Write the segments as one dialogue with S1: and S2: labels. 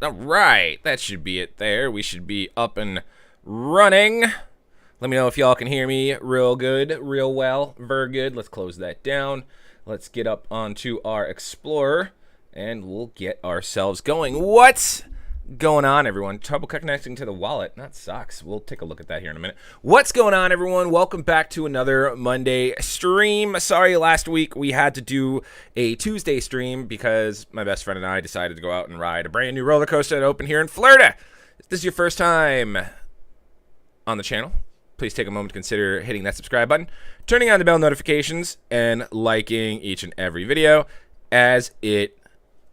S1: All right, that should be it there. We should be up and running. Let me know if y'all can hear me real good, real well, very good. Let's close that down. Let's get up onto our Explorer, and we'll get ourselves going. What's going on, everyone? Trouble connecting to the wallet. That sucks. We'll take a look at that here in a minute. What's going on, everyone? Welcome back to another Monday stream. Sorry, last week we had to do a Tuesday stream because my best friend and I decided to go out and ride a brand new roller coaster that opened here in Florida. If this is your first time on the channel, please take a moment to consider hitting that subscribe button, turning on the bell notifications, and liking each and every video, as it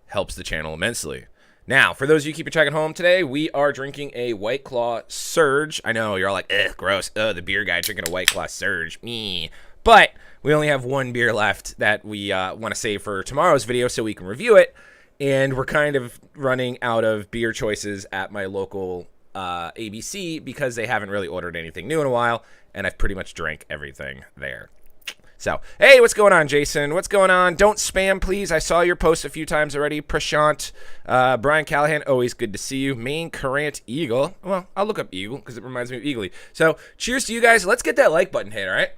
S1: helps the channel immensely. Now, for those of you keeping track at home, today we are drinking a White Claw Surge. I know, you're all like, ugh, gross, the beer guy drinking a White Claw Surge, me. But we only have one beer left that we want to save for tomorrow's video so we can review it, and we're kind of running out of beer choices at my local ABC because they haven't really ordered anything new in a while, and I've pretty much drank everything there. So, hey, what's going on, Jason? What's going on? Don't spam, please. I saw your post a few times already. Prashant, Brian Callahan, always good to see you. Main Current Eagle. Well, I'll look up Eagle because it reminds me of Eagly. So, cheers to you guys. Let's get that like button hit, all right?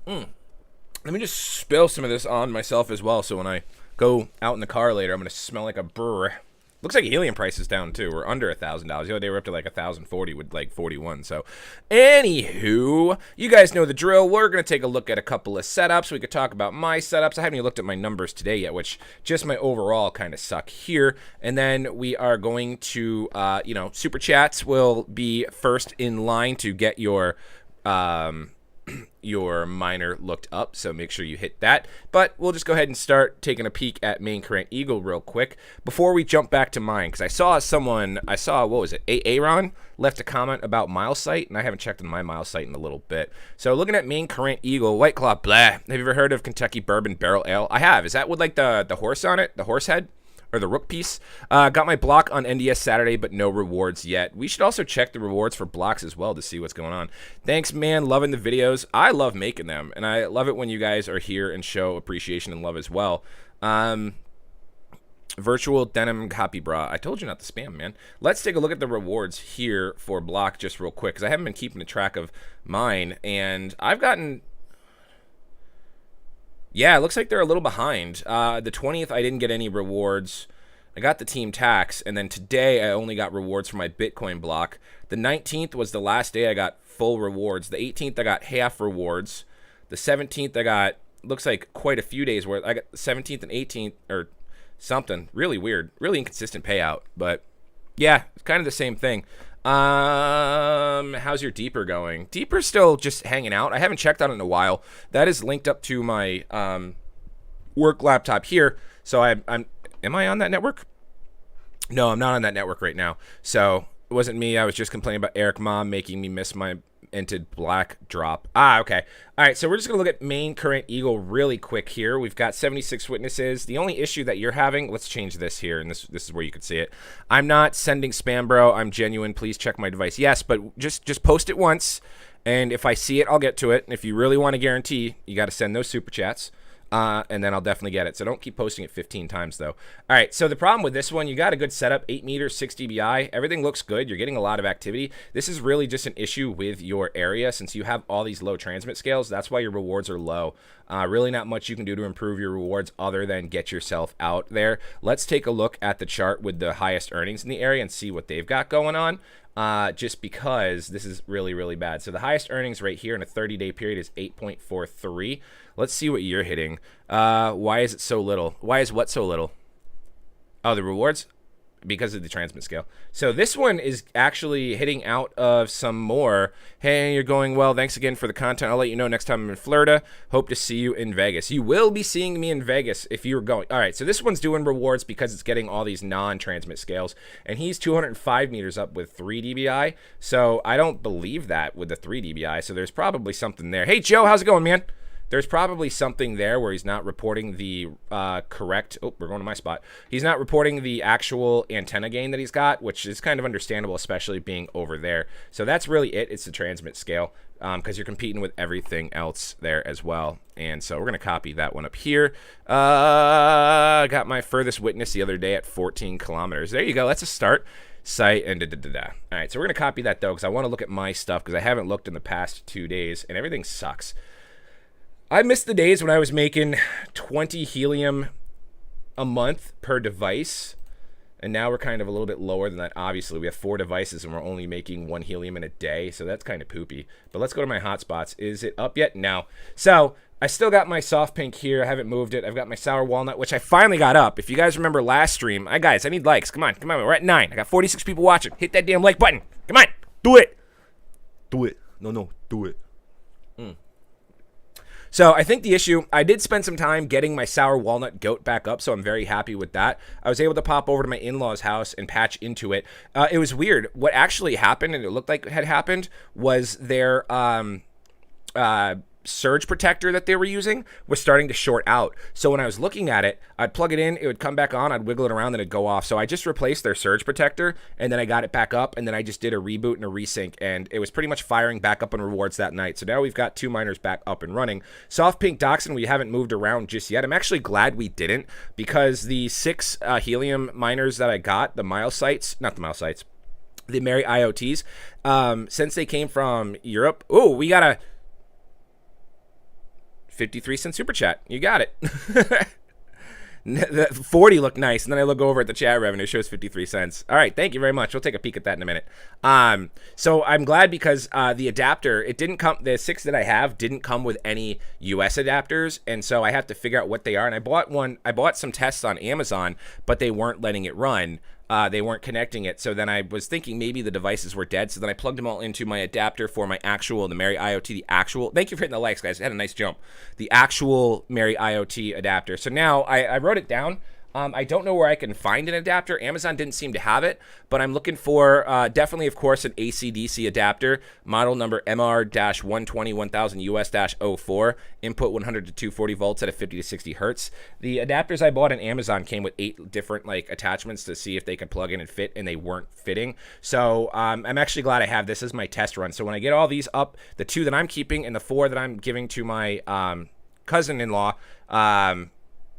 S1: Let me just spill some of this on myself as well, so when I go out in the car later, I'm going to smell like a brewer. Looks like helium price is down too. We're under $1,000. The other day we're up to like 1,040 with like 41. So, anywho, you guys know the drill. We're gonna take a look at a couple of setups. We could talk about my setups. I haven't even looked at my numbers today yet, which just my overall kind of suck here. And then we are going to, super chats will be first in line to get your miner looked up, so make sure you hit that. But we'll just go ahead and start taking a peek at Main Current Eagle real quick before we jump back to mine, because I saw what was it, Aaron left a comment about MileSite, and I haven't checked on my MileSite in a little bit. So looking at Main Current Eagle, White Claw, blah. Have you ever heard of Kentucky Bourbon Barrel Ale? I have. Is that with like the horse on it, the horse head? Or the rook piece. Got my block on NDS Saturday, but no rewards yet. We should also check the rewards for blocks as well to see what's going on. Thanks, man. Loving the videos. I love making them, and I love it when you guys are here and show appreciation and love as well. Virtual denim copy bra. I told you not to spam, man. Let's take a look at the rewards here for block just real quick, because I haven't been keeping a track of mine, and I've gotten... Yeah, it looks like they're a little behind. The 20th, I didn't get any rewards. I got the team tax, and then today I only got rewards for my Bitcoin block. The 19th was the last day I got full rewards. The 18th, I got half rewards. The 17th, I got, looks like quite a few days worth. I got the 17th and 18th, or something. Really weird. Really inconsistent payout, but yeah, it's kind of the same thing. How's your Deeper going? Deeper's still just hanging out. I haven't checked on it in a while. That is linked up to my work laptop here. So am I on that network? No, I'm not on that network right now. So it wasn't me. I was just complaining about Eric Mom making me miss my entered black drop. Okay. All right, so we're just gonna look at Main Current Eagle really quick here. We've got 76 witnesses. The only issue that you're having, let's change this here, and this is where you can see it. I'm not sending spam, bro. I'm genuine. Please check my device. Yes, but just post it once, and if I see it, I'll get to it. And if you really want to guarantee, you got to send those super chats. And then I'll definitely get it. So don't keep posting it 15 times, though. All right, so the problem with this one, you got a good setup, 8 meters, 6 dBi. Everything looks good. You're getting a lot of activity. This is really just an issue with your area since you have all these low transmit scales. That's why your rewards are low. Really not much you can do to improve your rewards other than get yourself out there. Let's take a look at the chart with the highest earnings in the area and see what they've got going on. Just because this is really, really bad. So the highest earnings right here in a 30-day period is 8.43. Let's see what you're hitting. Why is it so little? Why is what so little? Oh, the rewards? Because of the transmit scale. So this one is actually hitting out of some more. Hey, you're going well. Thanks again for the content. I'll let you know next time I'm in Florida. Hope to see you in Vegas. You will be seeing me in Vegas if you're going. All right, so this one's doing rewards because it's getting all these non-transmit scales. And he's 205 meters up with 3 dBi. So I don't believe that with the 3 dBi. So there's probably something there. Hey, Joe, how's it going, man? There's probably something there where he's not reporting the correct... Oh, we're going to my spot. He's not reporting the actual antenna gain that he's got, which is kind of understandable, especially being over there. So that's really it. It's the transmit scale because you're competing with everything else there as well. And so we're going to copy that one up here. I got my furthest witness the other day at 14 kilometers. There you go. That's a start. Site and da-da-da-da. All right, so we're going to copy that, though, because I want to look at my stuff because I haven't looked in the past 2 days, and everything sucks. I missed the days when I was making 20 helium a month per device, and now we're kind of a little bit lower than that. Obviously, we have 4 devices, and we're only making 1 helium in a day, so that's kind of poopy. But let's go to my hotspots. Is it up yet? No. So I still got my soft pink here. I haven't moved it. I've got my sour walnut, which I finally got up. If you guys remember last stream, guys, I need likes. Come on. We're at 9. I got 46 people watching. Hit that damn like button. Come on. Do it. Do it. No, do it. So I think the issue, I did spend some time getting my sour walnut goat back up, so I'm very happy with that. I was able to pop over to my in-laws' house and patch into it. It was weird. What actually happened, and it looked like it had happened, was their surge protector that they were using was starting to short out. So when I was looking at it, I'd plug it in, it would come back on, I'd wiggle it around, then it'd go off. So I just replaced their surge protector, and then I got it back up, and then I just did a reboot and a resync, and it was pretty much firing back up on rewards that night. So now we've got 2 miners back up and running. Soft pink Dachshund, we haven't moved around just yet. I'm actually glad we didn't, because the 6 helium miners that I got, the Mary IoTs, since they came from Europe, we got a 53-cent super chat. You got it. The 40 looked nice, and then I look over at the chat revenue, shows 53 cents. All right, thank you very much. We'll take a peek at that in a minute. So I'm glad because the adapter, it didn't come, the 6 that I have didn't come with any US adapters, and so I have to figure out what they are. And I bought some tests on Amazon, but they weren't letting it run. They weren't connecting it, so then I was thinking maybe the devices were dead, so then I plugged them all into my adapter for my actual, the Mary IoT, the actual, thank you for hitting the likes, guys, it had a nice jump, the actual Mary IoT adapter. So now I wrote it down. I don't know where I can find an adapter. Amazon didn't seem to have it, but I'm looking for definitely, of course, an AC/DC adapter, model number MR-120-1000 US-04, input 100 to 240 volts at a 50 to 60 hertz. The adapters I bought on Amazon came with 8 different attachments to see if they could plug in and fit, and they weren't fitting. So I'm actually glad I have this as my test run. So when I get all these up, the 2 that I'm keeping and the 4 that I'm giving to my cousin-in-law,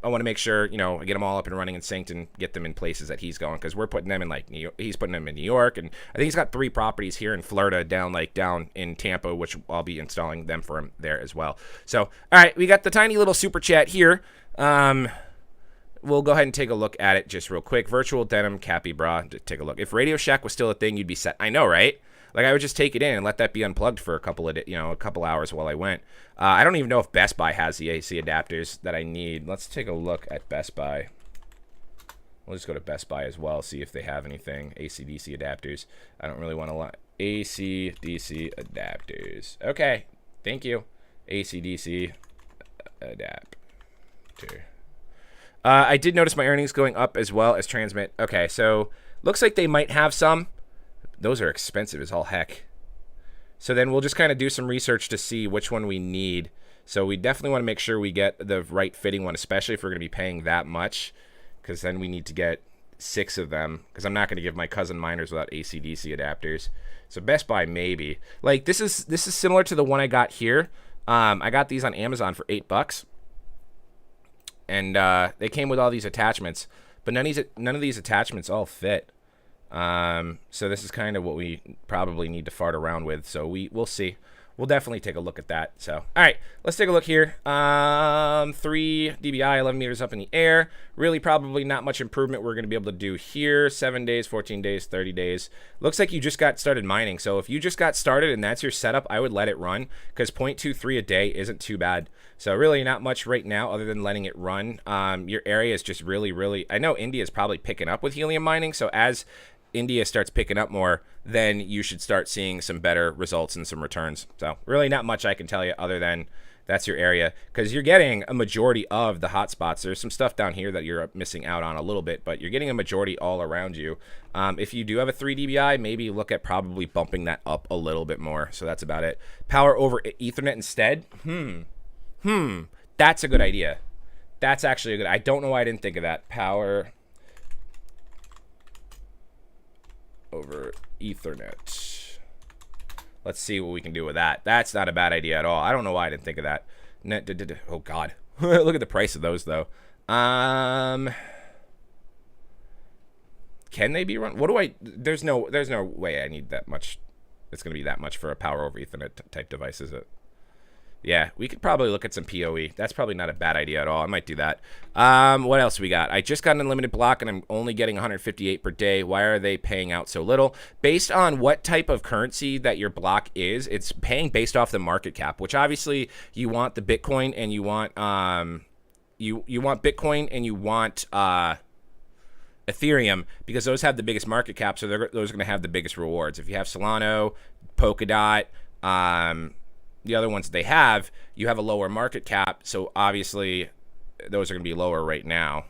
S1: I want to make sure, I get them all up and running and synced and get them in places that he's going, because we're putting them in New York. He's putting them in New York, and I think he's got 3 properties here in Florida, down in Tampa, which I'll be installing them for him there as well. So, all right, we got the tiny little super chat here. We'll go ahead and take a look at it just real quick. Virtual denim Cappy bra. Take a look. If Radio Shack was still a thing, you'd be set. I know, right? I would just take it in and let that be unplugged for a couple hours while I went. I don't even know if Best Buy has the AC adapters that I need. Let's take a look at Best Buy. We'll just go to Best Buy as well, see if they have anything. AC/DC adapters. I don't really want to lie. AC/DC adapters. Okay, thank you. AC/DC adapter. I did notice my earnings going up as well as transmit. Okay, so looks like they might have some. Those are expensive as all heck. So then we'll just kind of do some research to see which one we need. So we definitely want to make sure we get the right fitting one, especially if we're going to be paying that much, because then we need to get 6 of them, because I'm not going to give my cousin miners without AC/DC adapters. So Best Buy maybe. This is similar to the one I got here. I got these on Amazon for $8, and they came with all these attachments, but none of these attachments all fit. So this is kind of what we probably need to fart around with. So we'll see. We'll definitely take a look at that. So, all right, let's take a look here. 3 dBi, 11 meters up in the air. Really probably not much improvement we're going to be able to do here. 7 days, 14 days, 30 days. Looks like you just got started mining. So if you just got started and that's your setup, I would let it run, because 0.23 a day isn't too bad. So really not much right now other than letting it run. Your area is just really, I know India is probably picking up with helium mining. So as India starts picking up more, then you should start seeing some better results and some returns. So really not much I can tell you other than that's your area, because you're getting a majority of the hotspots. There's some stuff down here that you're missing out on a little bit, but you're getting a majority all around you. If you do have a 3 dBi, maybe look at probably bumping that up a little bit more. So that's about it. Power over Ethernet instead. That's a good idea. That's actually a good, I don't know why I didn't think of that. Power over Ethernet. Let's see what we can do with that. That's not a bad idea at all. I don't know why I didn't think of that. Oh God, look at the price of those though. Can they be run? What do I? There's no way I need that much. It's gonna be that much for a power over Ethernet type device, is it? Yeah, we could probably look at some PoE. That's probably not a bad idea at all. I might do that. What else we got? I just got an unlimited block, and I'm only getting 158 per day. Why are they paying out so little? Based on what type of currency that your block is, it's paying based off the market cap, which obviously you want the Bitcoin, and you want you want Bitcoin, and you want Ethereum, because those have the biggest market cap, so those are going to have the biggest rewards. If you have Solana, Polkadot, the other ones they have, you have a lower market cap, so obviously those are going to be lower right now.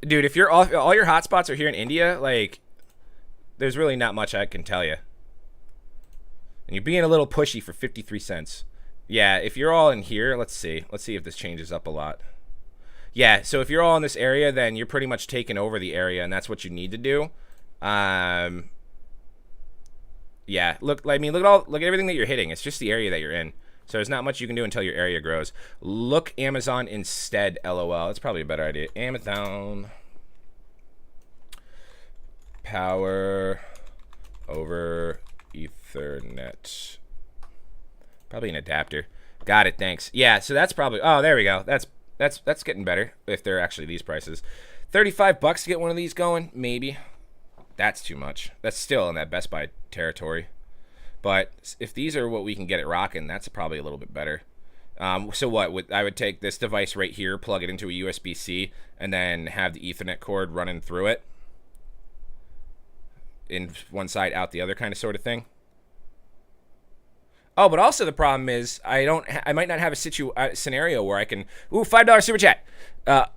S1: Dude, if you're all your hotspots are here in India, like, there's really not much I can tell you. And you're being a little pushy for 53 cents. Yeah, if you're all in here, let's see if this changes up a lot. Yeah, so if you're all in this area, then you're pretty much taking over the area, and that's what you need to do. Yeah, look at everything that you're hitting. It's just the area that you're in. So there's not much you can do until your area grows. Look Amazon instead, LOL. That's probably a better idea. Amazon power over Ethernet. Probably an adapter. Got it, thanks. Yeah, so that's probably, oh, there we go. That's getting better if they're actually these prices. $35 to get one of these going, maybe. That's too much. That's still in that Best Buy territory. But if these are what we can get it rocking, that's probably a little bit better. So what? I would take this device right here, plug it into a USB-C, and then have the Ethernet cord running through it. In one side, out the other kind of sort of thing. Oh, but also the problem is I might not have a scenario where I can. Ooh, $5 super chat.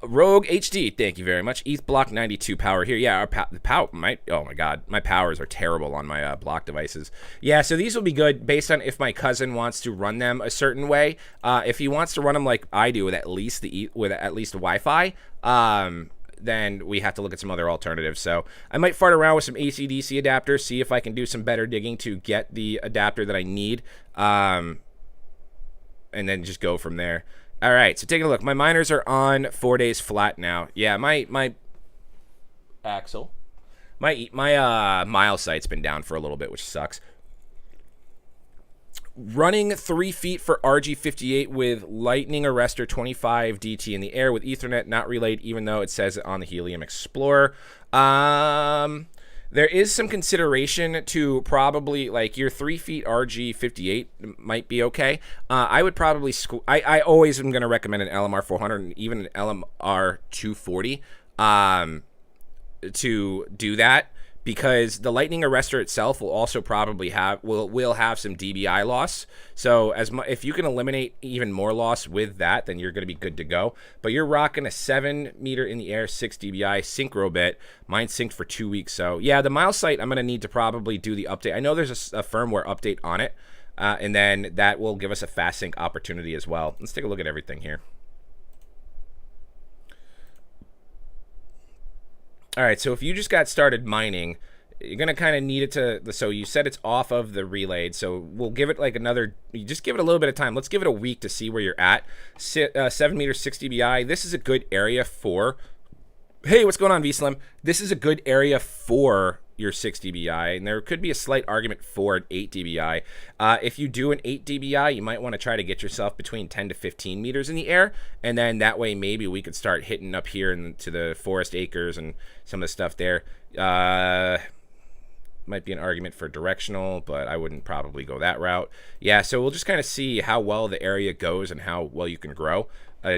S1: Rogue HD, thank you very much. ETH block 92 power here. Yeah, the power. Oh my God, my powers are terrible on my block devices. Yeah, so these will be good based on if my cousin wants to run them a certain way. If he wants to run them like I do with at least Wi-Fi. Then we have to look at some other alternatives. So I might fart around with some AC/DC adapters, see if I can do some better digging to get the adapter that I need, and then just go from there. All right, so taking a look. My miners are on 4 days flat now. Yeah, my Axel, my mile site's been down for a little bit, which sucks. Running 3 feet for RG58 with lightning arrestor 25 DT in the air with Ethernet not relayed, even though it says it on the Helium Explorer. There is some consideration to probably, like, your 3 feet RG58 might be okay. I would probably, I always am going to recommend an LMR 400 and even an LMR 240 to do that. Because the lightning arrestor itself will also probably have will have some dBi loss. So if you can eliminate even more loss with that, then you're going to be good to go. But you're rocking a 7 meter in the air, 6 dBi synchro bit. Mine's synced for 2 weeks. So yeah, the mile site I'm going to need to probably do the update. I know there's a firmware update on it, and then that will give us a fast sync opportunity as well. Let's take a look at everything here. All right, so if you just got started mining, you're going to kind of need it to, so you said it's off of the relayed, so we'll give it like you just give it a little bit of time. Let's give it a week to see where you're at. 7 meters, 6 dBi. This is a good area for, hey, what's going on, V-Slim? This is a good area for your 6 dBi, and there could be a slight argument for an 8 dBi. If you do an 8 dBi, you might want to try to get yourself between 10 to 15 meters in the air, and then that way maybe we could start hitting up here into the forest acres and some of the stuff there. Might be an argument for directional, but I wouldn't probably go that route. Yeah, so we'll just kind of see how well the area goes and how well you can grow.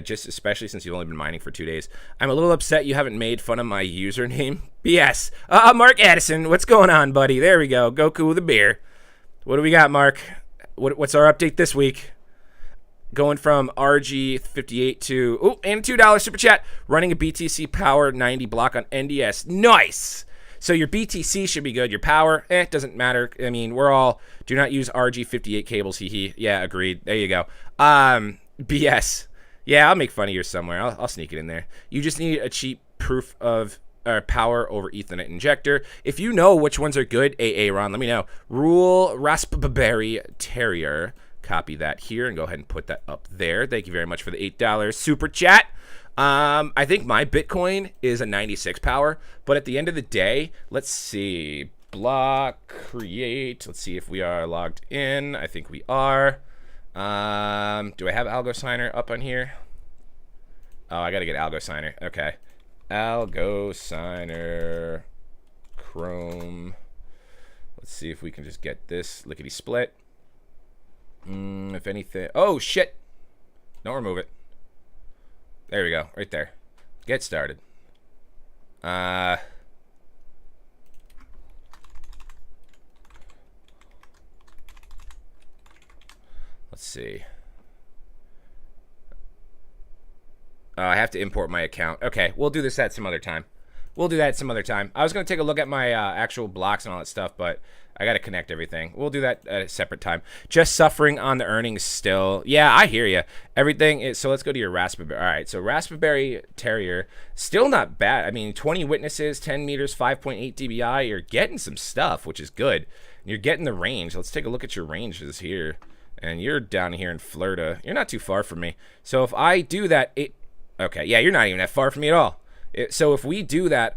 S1: Just especially since you've only been mining for 2 days. I'm a little upset you haven't made fun of my username. BS. Mark Addison, what's going on, buddy? There we go. Goku with a beer. What do we got, Mark? What's our update this week? Going from RG58 to, oh, and $2 super chat. Running a BTC Power 90 block on NDS. Nice. So your BTC should be good. Your power, it doesn't matter. I mean, do not use RG58 cables. Hee. Yeah, agreed. There you go. BS. Yeah, I'll make fun of yours somewhere. I'll sneak it in there. You just need a cheap proof of power over Ethernet injector. If you know which ones are good, Ron, let me know. Rule Raspberry Terrier. Copy that here and go ahead and put that up there. Thank you very much for the $8 super chat. I think my Bitcoin is a 96 power, but at the end of the day, let's see. Block, create. Let's see if we are logged in. I think we are. Do I have Algo Signer up on here? Oh, I got to get Algo Signer. Okay. Algo Signer, Chrome. Let's see if we can just get this lickety split. If anything. Oh, shit. Don't remove it. There we go. Right there. Get started. Let's see. I have to import my account. Okay, we'll do this at some other time. We'll do that some other time. I was going to take a look at my actual blocks and all that stuff, but I got to connect everything. We'll do that at a separate time. Just suffering on the earnings still. Yeah, I hear you. Everything is, so let's go to your Raspberry. All right, so Raspberry Terrier, still not bad. I mean, 20 witnesses, 10 meters, 5.8 dBi. You're getting some stuff, which is good. You're getting the range. Let's take a look at your ranges here. And you're down here in Florida. You're not too far from me. So if I do that, okay, yeah, you're not even that far from me at all. So if we do that,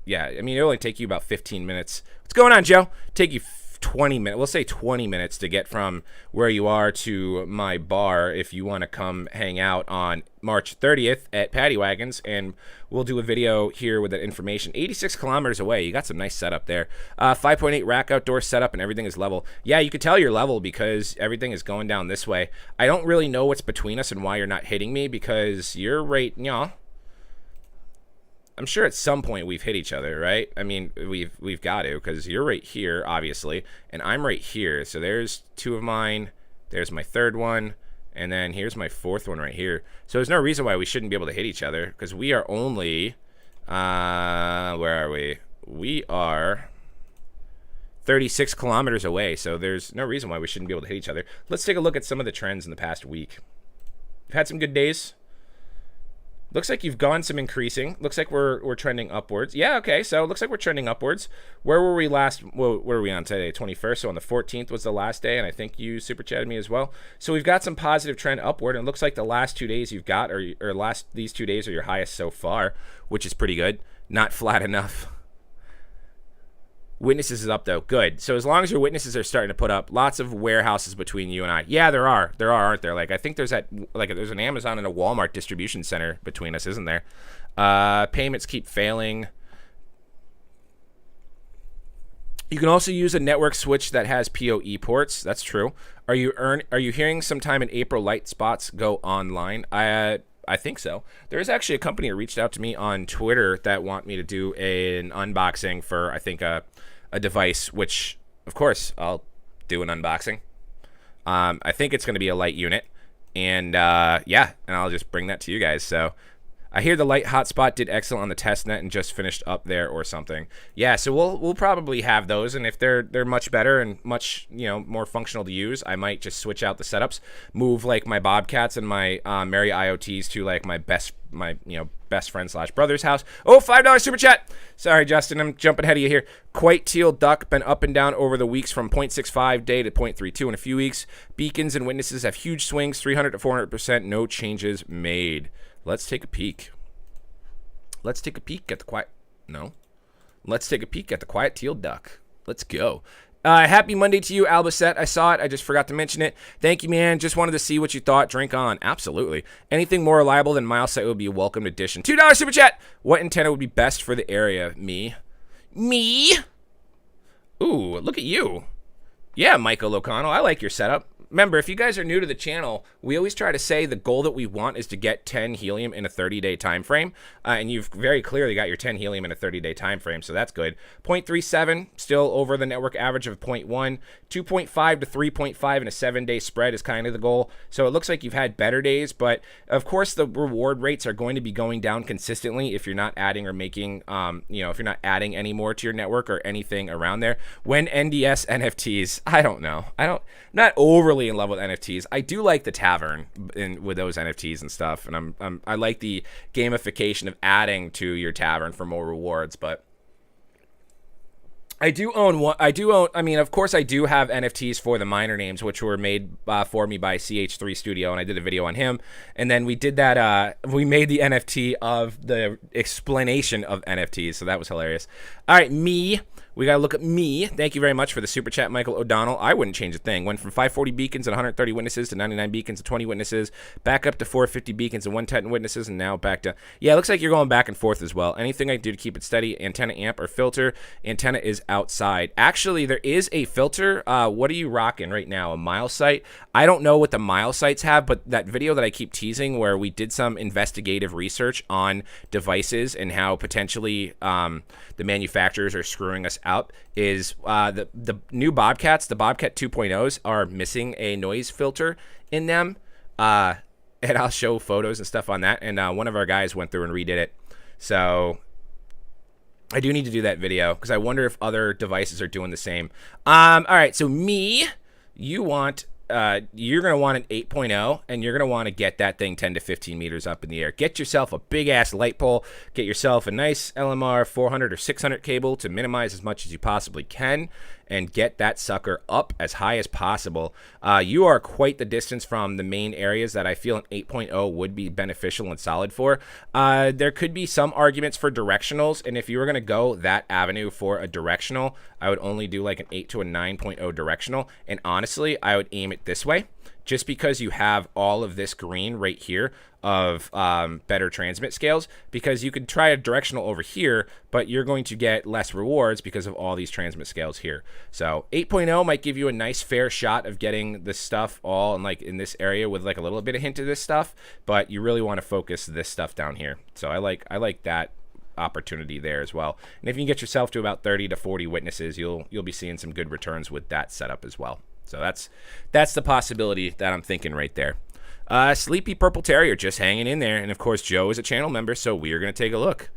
S1: yeah, I mean, it'll only take you about 15 minutes. What's going on, Joe? Take you 20 minutes. We'll say 20 minutes to get from where you are to my bar if you want to come hang out on March 30th at Paddy Wagons, and we'll do a video here with that information. 86 kilometers away. You got some nice setup there. 5.8 rack outdoor setup, and everything is level. Yeah, you could tell you're level because everything is going down this way. I don't really know what's between us and why you're not hitting me because you're right, yeah. I'm sure at some point we've hit each other, right? I mean, we've got to, because you're right here, obviously, and I'm right here. So there's two of mine. There's my third one, and then here's my fourth one right here. So there's no reason why we shouldn't be able to hit each other, because we are only, where are we? We are 36 kilometers away, so there's no reason why we shouldn't be able to hit each other. Let's take a look at some of the trends in the past week. We've had some good days. Looks like you've gone some increasing. Looks like we're trending upwards. Yeah, okay, so it looks like we're trending upwards. Where were we last? Well, what are we on today? 21st, so on the 14th was the last day, and I think you super chatted me as well. So we've got some positive trend upward, and it looks like the last 2 days you've got, or these 2 days are your highest so far, which is pretty good. Not flat enough. Witnesses is up though. Good. So as long as your witnesses are starting to put up, lots of warehouses between you and I. Yeah, there are, aren't there? Like I think there's there's an Amazon and a Walmart distribution center between us, isn't there? Payments keep failing. You can also use a network switch that has PoE ports. That's true. Are you hearing sometime in April light spots go online? I think so. There's actually a company that reached out to me on Twitter that want me to do an unboxing for, I think, a device, which, of course, I'll do an unboxing. I think it's going to be a light unit. And, yeah, and I'll just bring that to you guys. So I hear the light hotspot did excellent on the test net and just finished up there or something. Yeah, so we'll probably have those, and if they're much better and much more functional to use, I might just switch out the setups, move like my Bobcats and my Merry IoTs to like my best friend / brother's house. Oh, $5 super chat. Sorry, Justin, I'm jumping ahead of you here. Quite teal duck, been up and down over the weeks from 0.65 day to 0.32 in a few weeks. Beacons and witnesses have huge swings, 300 to 400%, no changes made. Let's take a peek. Let's take a peek at the quiet. No. Let's take a peek at the quiet teal duck. Let's go. Happy Monday to you, Albacet. I saw it. I just forgot to mention it. Thank you, man. Just wanted to see what you thought. Drink on. Absolutely. Anything more reliable than MileSite would be a welcome addition. $2 super chat. What antenna would be best for the area? Me? Ooh, look at you. Yeah, Michael O'Connell. I like your setup. Remember, if you guys are new to the channel, we always try to say the goal that we want is to get 10 helium in a 30-day time frame, and you've very clearly got your 10 helium in a 30-day time frame, so that's good. 0.37, still over the network average of 0.1. 2.5 to 3.5 in a 7-day spread is kind of the goal, so it looks like you've had better days, but of course the reward rates are going to be going down consistently if you're not adding or making, if you're not adding any more to your network or anything around there. When NDS NFTs, I don't know. I'm not overly totally in love with NFTs. I do like the tavern with those NFTs and stuff, and I like the gamification of adding to your tavern for more rewards, but I do own one. I mean, of course, I do have NFTs for the miner names, which were made for me by CH3 Studio, and I did a video on him. And then we did that. We made the NFT of the explanation of NFTs, so that was hilarious. All right, me. We got to look at me. Thank you very much for the super chat, Michael O'Donnell. I wouldn't change a thing. Went from 540 beacons and 130 witnesses to 99 beacons and 20 witnesses, back up to 450 beacons and 110 witnesses, and now back to... Yeah, it looks like you're going back and forth as well. Anything I do to keep it steady, antenna amp or filter. Antenna is outside. Actually, there is a filter. What are you rocking right now? A mile site? I don't know what the mile sites have, but that video that I keep teasing where we did some investigative research on devices and how potentially the manufacturers are screwing us out is the new Bobcats, the Bobcat 2.0s are missing a noise filter in them. And I'll show photos and stuff on that. And one of our guys went through and redid it. So I do need to do that video because I wonder if other devices are doing the same. All right, so you want... you're going to want an 8.0, and you're going to want to get that thing 10 to 15 meters up in the air. Get yourself a big-ass light pole. Get yourself a nice LMR 400 or 600 cable to minimize as much as you possibly can, and get that sucker up as high as possible. You are quite the distance from the main areas that I feel an 8.0 would be beneficial and solid for. There could be some arguments for directionals, and if you were going to go that avenue for a directional, I would only do like an 8 to a 9.0 directional, and honestly, I would aim it this way. Just because you have all of this green right here of better transmit scales, because you could try a directional over here, but you're going to get less rewards because of all these transmit scales here. So 8.0 might give you a nice fair shot of getting this stuff all in this area with like a little bit of hint of this stuff, but you really want to focus this stuff down here. So I like that opportunity there as well. And if you can get yourself to about 30 to 40 witnesses, you'll be seeing some good returns with that setup as well. So that's the possibility that I'm thinking right there. Sleepy Purple Terrier just hanging in there. And, of course, Joe is a channel member, so we are going to take a look.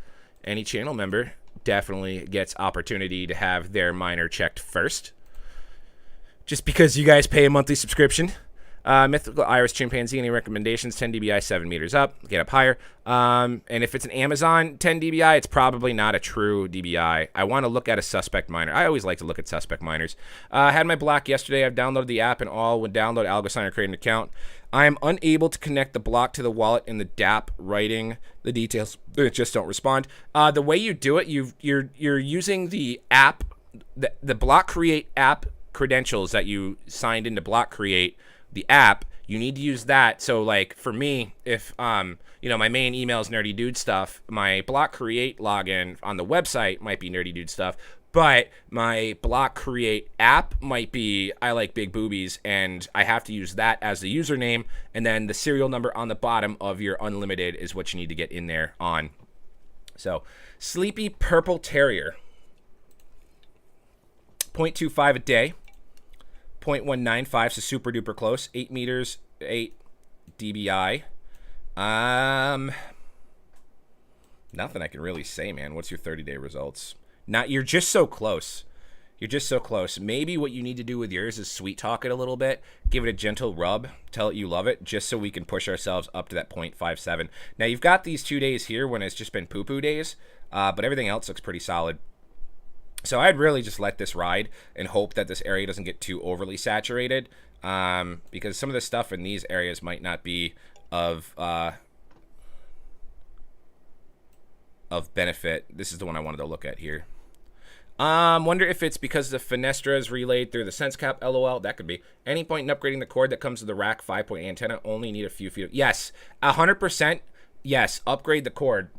S1: Any channel member definitely gets opportunity to have their miner checked first. Just because you guys pay a monthly subscription. Mythical Iris Chimpanzee, any recommendations? 10 dBi, 7 meters up. Get up higher. And if it's an Amazon 10 dBi, it's probably not a true dBi. I want to look at a suspect miner. I always like to look at suspect miners. I had my block yesterday. I've downloaded the app and all. When download Algo sign or create an account. I am unable to connect the block to the wallet in the DApp, writing the details. It just don't respond. The way you do it, you're using the app, the block create app credentials that you signed into block create. The app, you need to use that. So like for me, if my main email is nerdy dude stuff, my block create login on the website might be nerdy dude stuff, but my block create app might be I like big boobies, and I have to use that as the username, and then the serial number on the bottom of your unlimited is what you need to get in there on. So Sleepy Purple Terrier, 0.25 a day. 0.195, so super duper close. 8 meters, 8 dBi. Nothing I can really say, man. What's your 30-day results? You're just so close. You're just so close. Maybe what you need to do with yours is sweet talk it a little bit. Give it a gentle rub. Tell it you love it, just so we can push ourselves up to that 0.57. Now, you've got these 2 days here when it's just been poo-poo days, but everything else looks pretty solid. So I'd really just let this ride and hope that this area doesn't get too overly saturated, because some of the stuff in these areas might not be of benefit. This is the one I wanted to look at here. Wonder if it's because the Fenestra is relayed through the sense cap. LOL. That could be. Any point in upgrading the cord that comes to the rack 5-point antenna? Only need a few feet. Yes, 100%. Yes, upgrade the cord.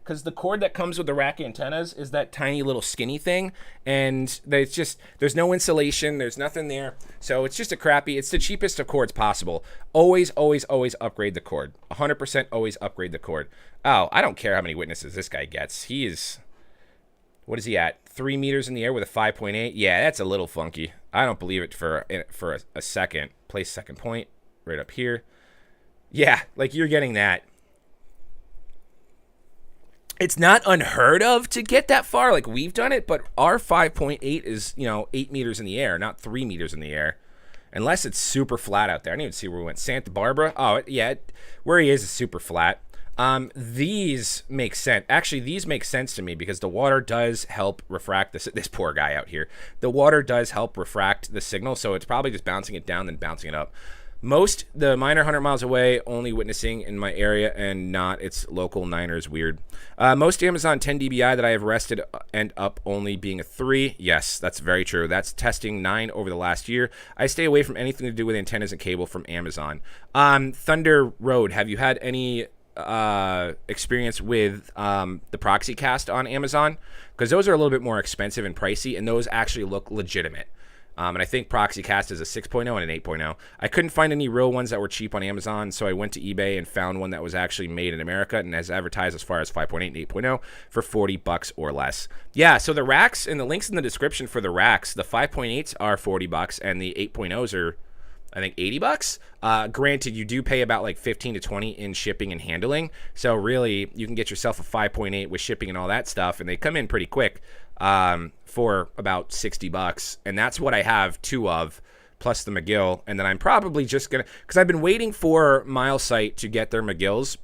S1: Because the cord that comes with the rack antennas is that tiny little skinny thing, and there's no insulation, there's nothing there, so it's just it's the cheapest of cords possible. Always, always, always upgrade the cord. 100% always upgrade the cord. Oh, I don't care how many witnesses this guy gets. What is he at? 3 meters in the air with a 5.8? Yeah, that's a little funky. I don't believe it for a second. Place second point right up here. Yeah, like you're getting that. It's not unheard of to get that far. Like, we've done it, but our 5.8 is, 8 meters in the air, not 3 meters in the air. Unless it's super flat out there. I didn't even see where we went. Santa Barbara? Oh, yeah. Where he is super flat. These make sense. Actually, these make sense to me because the water does help refract this poor guy out here. The water does help refract the signal, so it's probably just bouncing it down then bouncing it up. The miner 100 miles away, only witnessing in my area and not its local Niners. Weird. Most Amazon 10 dBi that I have rested end up only being a 3. Yes, that's very true. That's testing 9 over the last year. I stay away from anything to do with antennas and cable from Amazon. Thunder Road, have you had any experience with the proxy cast on Amazon? Because those are a little bit more expensive and pricey, and those actually look legitimate. And I think ProxyCast is a 6.0 and an 8.0. I couldn't find any real ones that were cheap on Amazon, so I went to eBay and found one that was actually made in America and as advertised as far as 5.8 and 8.0 for $40 or less. Yeah, so the racks and the links in the description for the racks, the 5.8s are $40 and the 8.0s are, I think, $80. Granted, you do pay about like 15 to 20 in shipping and handling. So really, you can get yourself a 5.8 with shipping and all that stuff, and they come in pretty quick for about $60. And that's what I have 2 of, plus the McGill. And then I'm probably just going to, because I've been waiting for MileSite to get their McGills.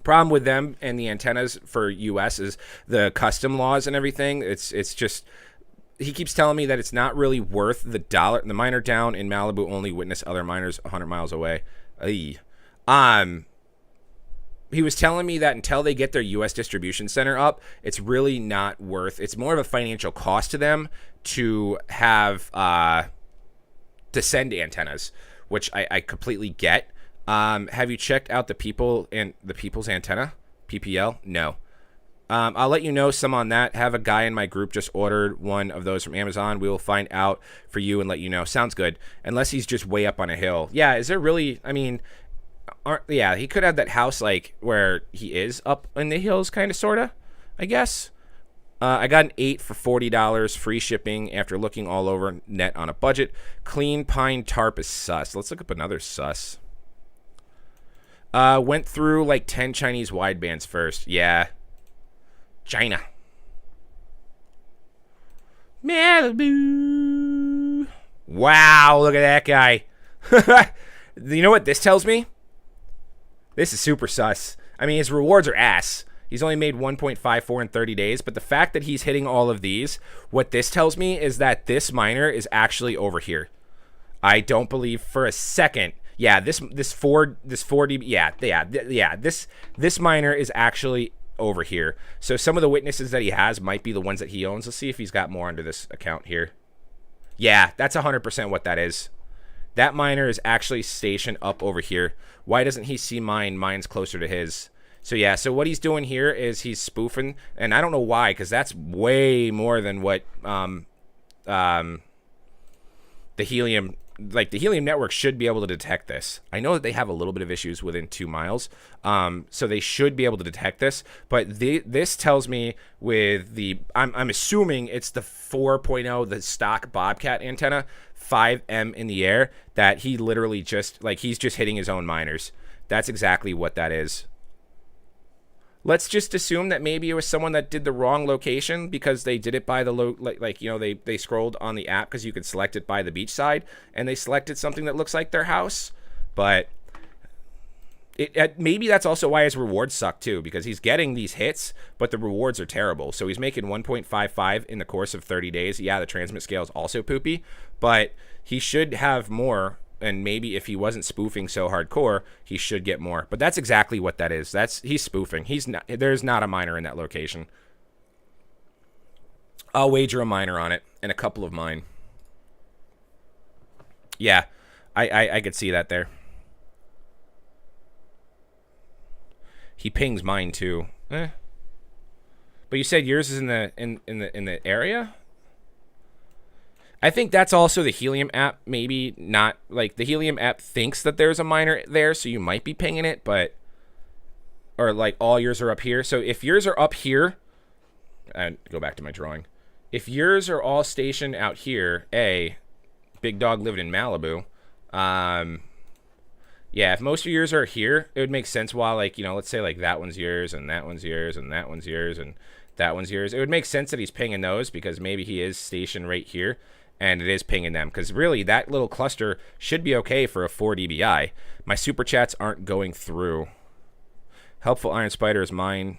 S1: Problem with them and the antennas for US is the custom laws and everything. It's just... He keeps telling me that it's not really worth the dollar. The miner down in Malibu only witness other miners 100 miles away. He was telling me that until they get their U.S. distribution center up, it's really not worth. It's more of a financial cost to them to have to send antennas, which I completely get. Have you checked out the People's Antenna PPL? No. I'll let you know some on that. Have a guy in my group just ordered one of those from Amazon. We will find out for you and let you know. Sounds good. Unless he's just way up on a hill. Yeah, is there really, I mean, yeah, he could have that house like where he is up in the hills, kind of, sort of, I guess. I got an 8 for $40, free shipping after looking all over net on a budget. Clean pine tarp is sus. Let's look up another sus. Went through like 10 Chinese widebands first. Yeah. China. Malibu. Wow, look at that guy. You know what this tells me? This is super sus. I mean, his rewards are ass. He's only made 1.54 in 30 days, but the fact that he's hitting all of these, what this tells me is that this miner is actually over here. I don't believe for a second. Yeah, this 4D, yeah, this miner is actually over here. So some of the witnesses that he has might be the ones that he owns. Let's see if he's got more under this account here. Yeah, that's 100% what that is. That miner is actually stationed up over here. Why doesn't he see mine? Mine's closer to his. So yeah, so what he's doing here is he's spoofing, and I don't know why, because that's way more than what the Helium, like the Helium network should be able to detect this. I know that they have a little bit of issues within 2 miles, so they should be able to detect this. But this tells me with the, I'm assuming it's the 4.0, the stock Bobcat antenna, 5M in the air, that he literally just, like, he's just hitting his own miners. That's exactly what that is. Let's just assume that maybe it was someone that did the wrong location because they did it by the like you know, they scrolled on the app because you could select it by the beach side, and they selected something that looks like their house. But maybe that's also why his rewards suck too, because he's getting these hits, but the rewards are terrible. So he's making 1.55 in the course of 30 days. Yeah, the transmit scale is also poopy, but he should have more. And maybe if he wasn't spoofing so hardcore, he should get more. But that's exactly what that is. He's spoofing. There's not a miner in that location. I'll wager a miner on it and a couple of mine. Yeah, I could see that there. He pings mine too. But you said yours is in the area? I think that's also the Helium app, maybe not. Like, the Helium app thinks that there's a miner there, so you might be pinging it, but... Or, like, all yours are up here. So, if yours are up here... And go back to my drawing. If yours are all stationed out here, Big Dog living in Malibu. Yeah, if most of yours are here, it would make sense why, like, you know, let's say, like, that one's yours, and that one's yours, and that one's yours, and that one's yours. It would make sense that he's pinging those, because maybe he is stationed right here. and it is pinging them, because really that little cluster should be okay for a 4 dBi. My super chats aren't going through. Helpful Iron Spider is mine.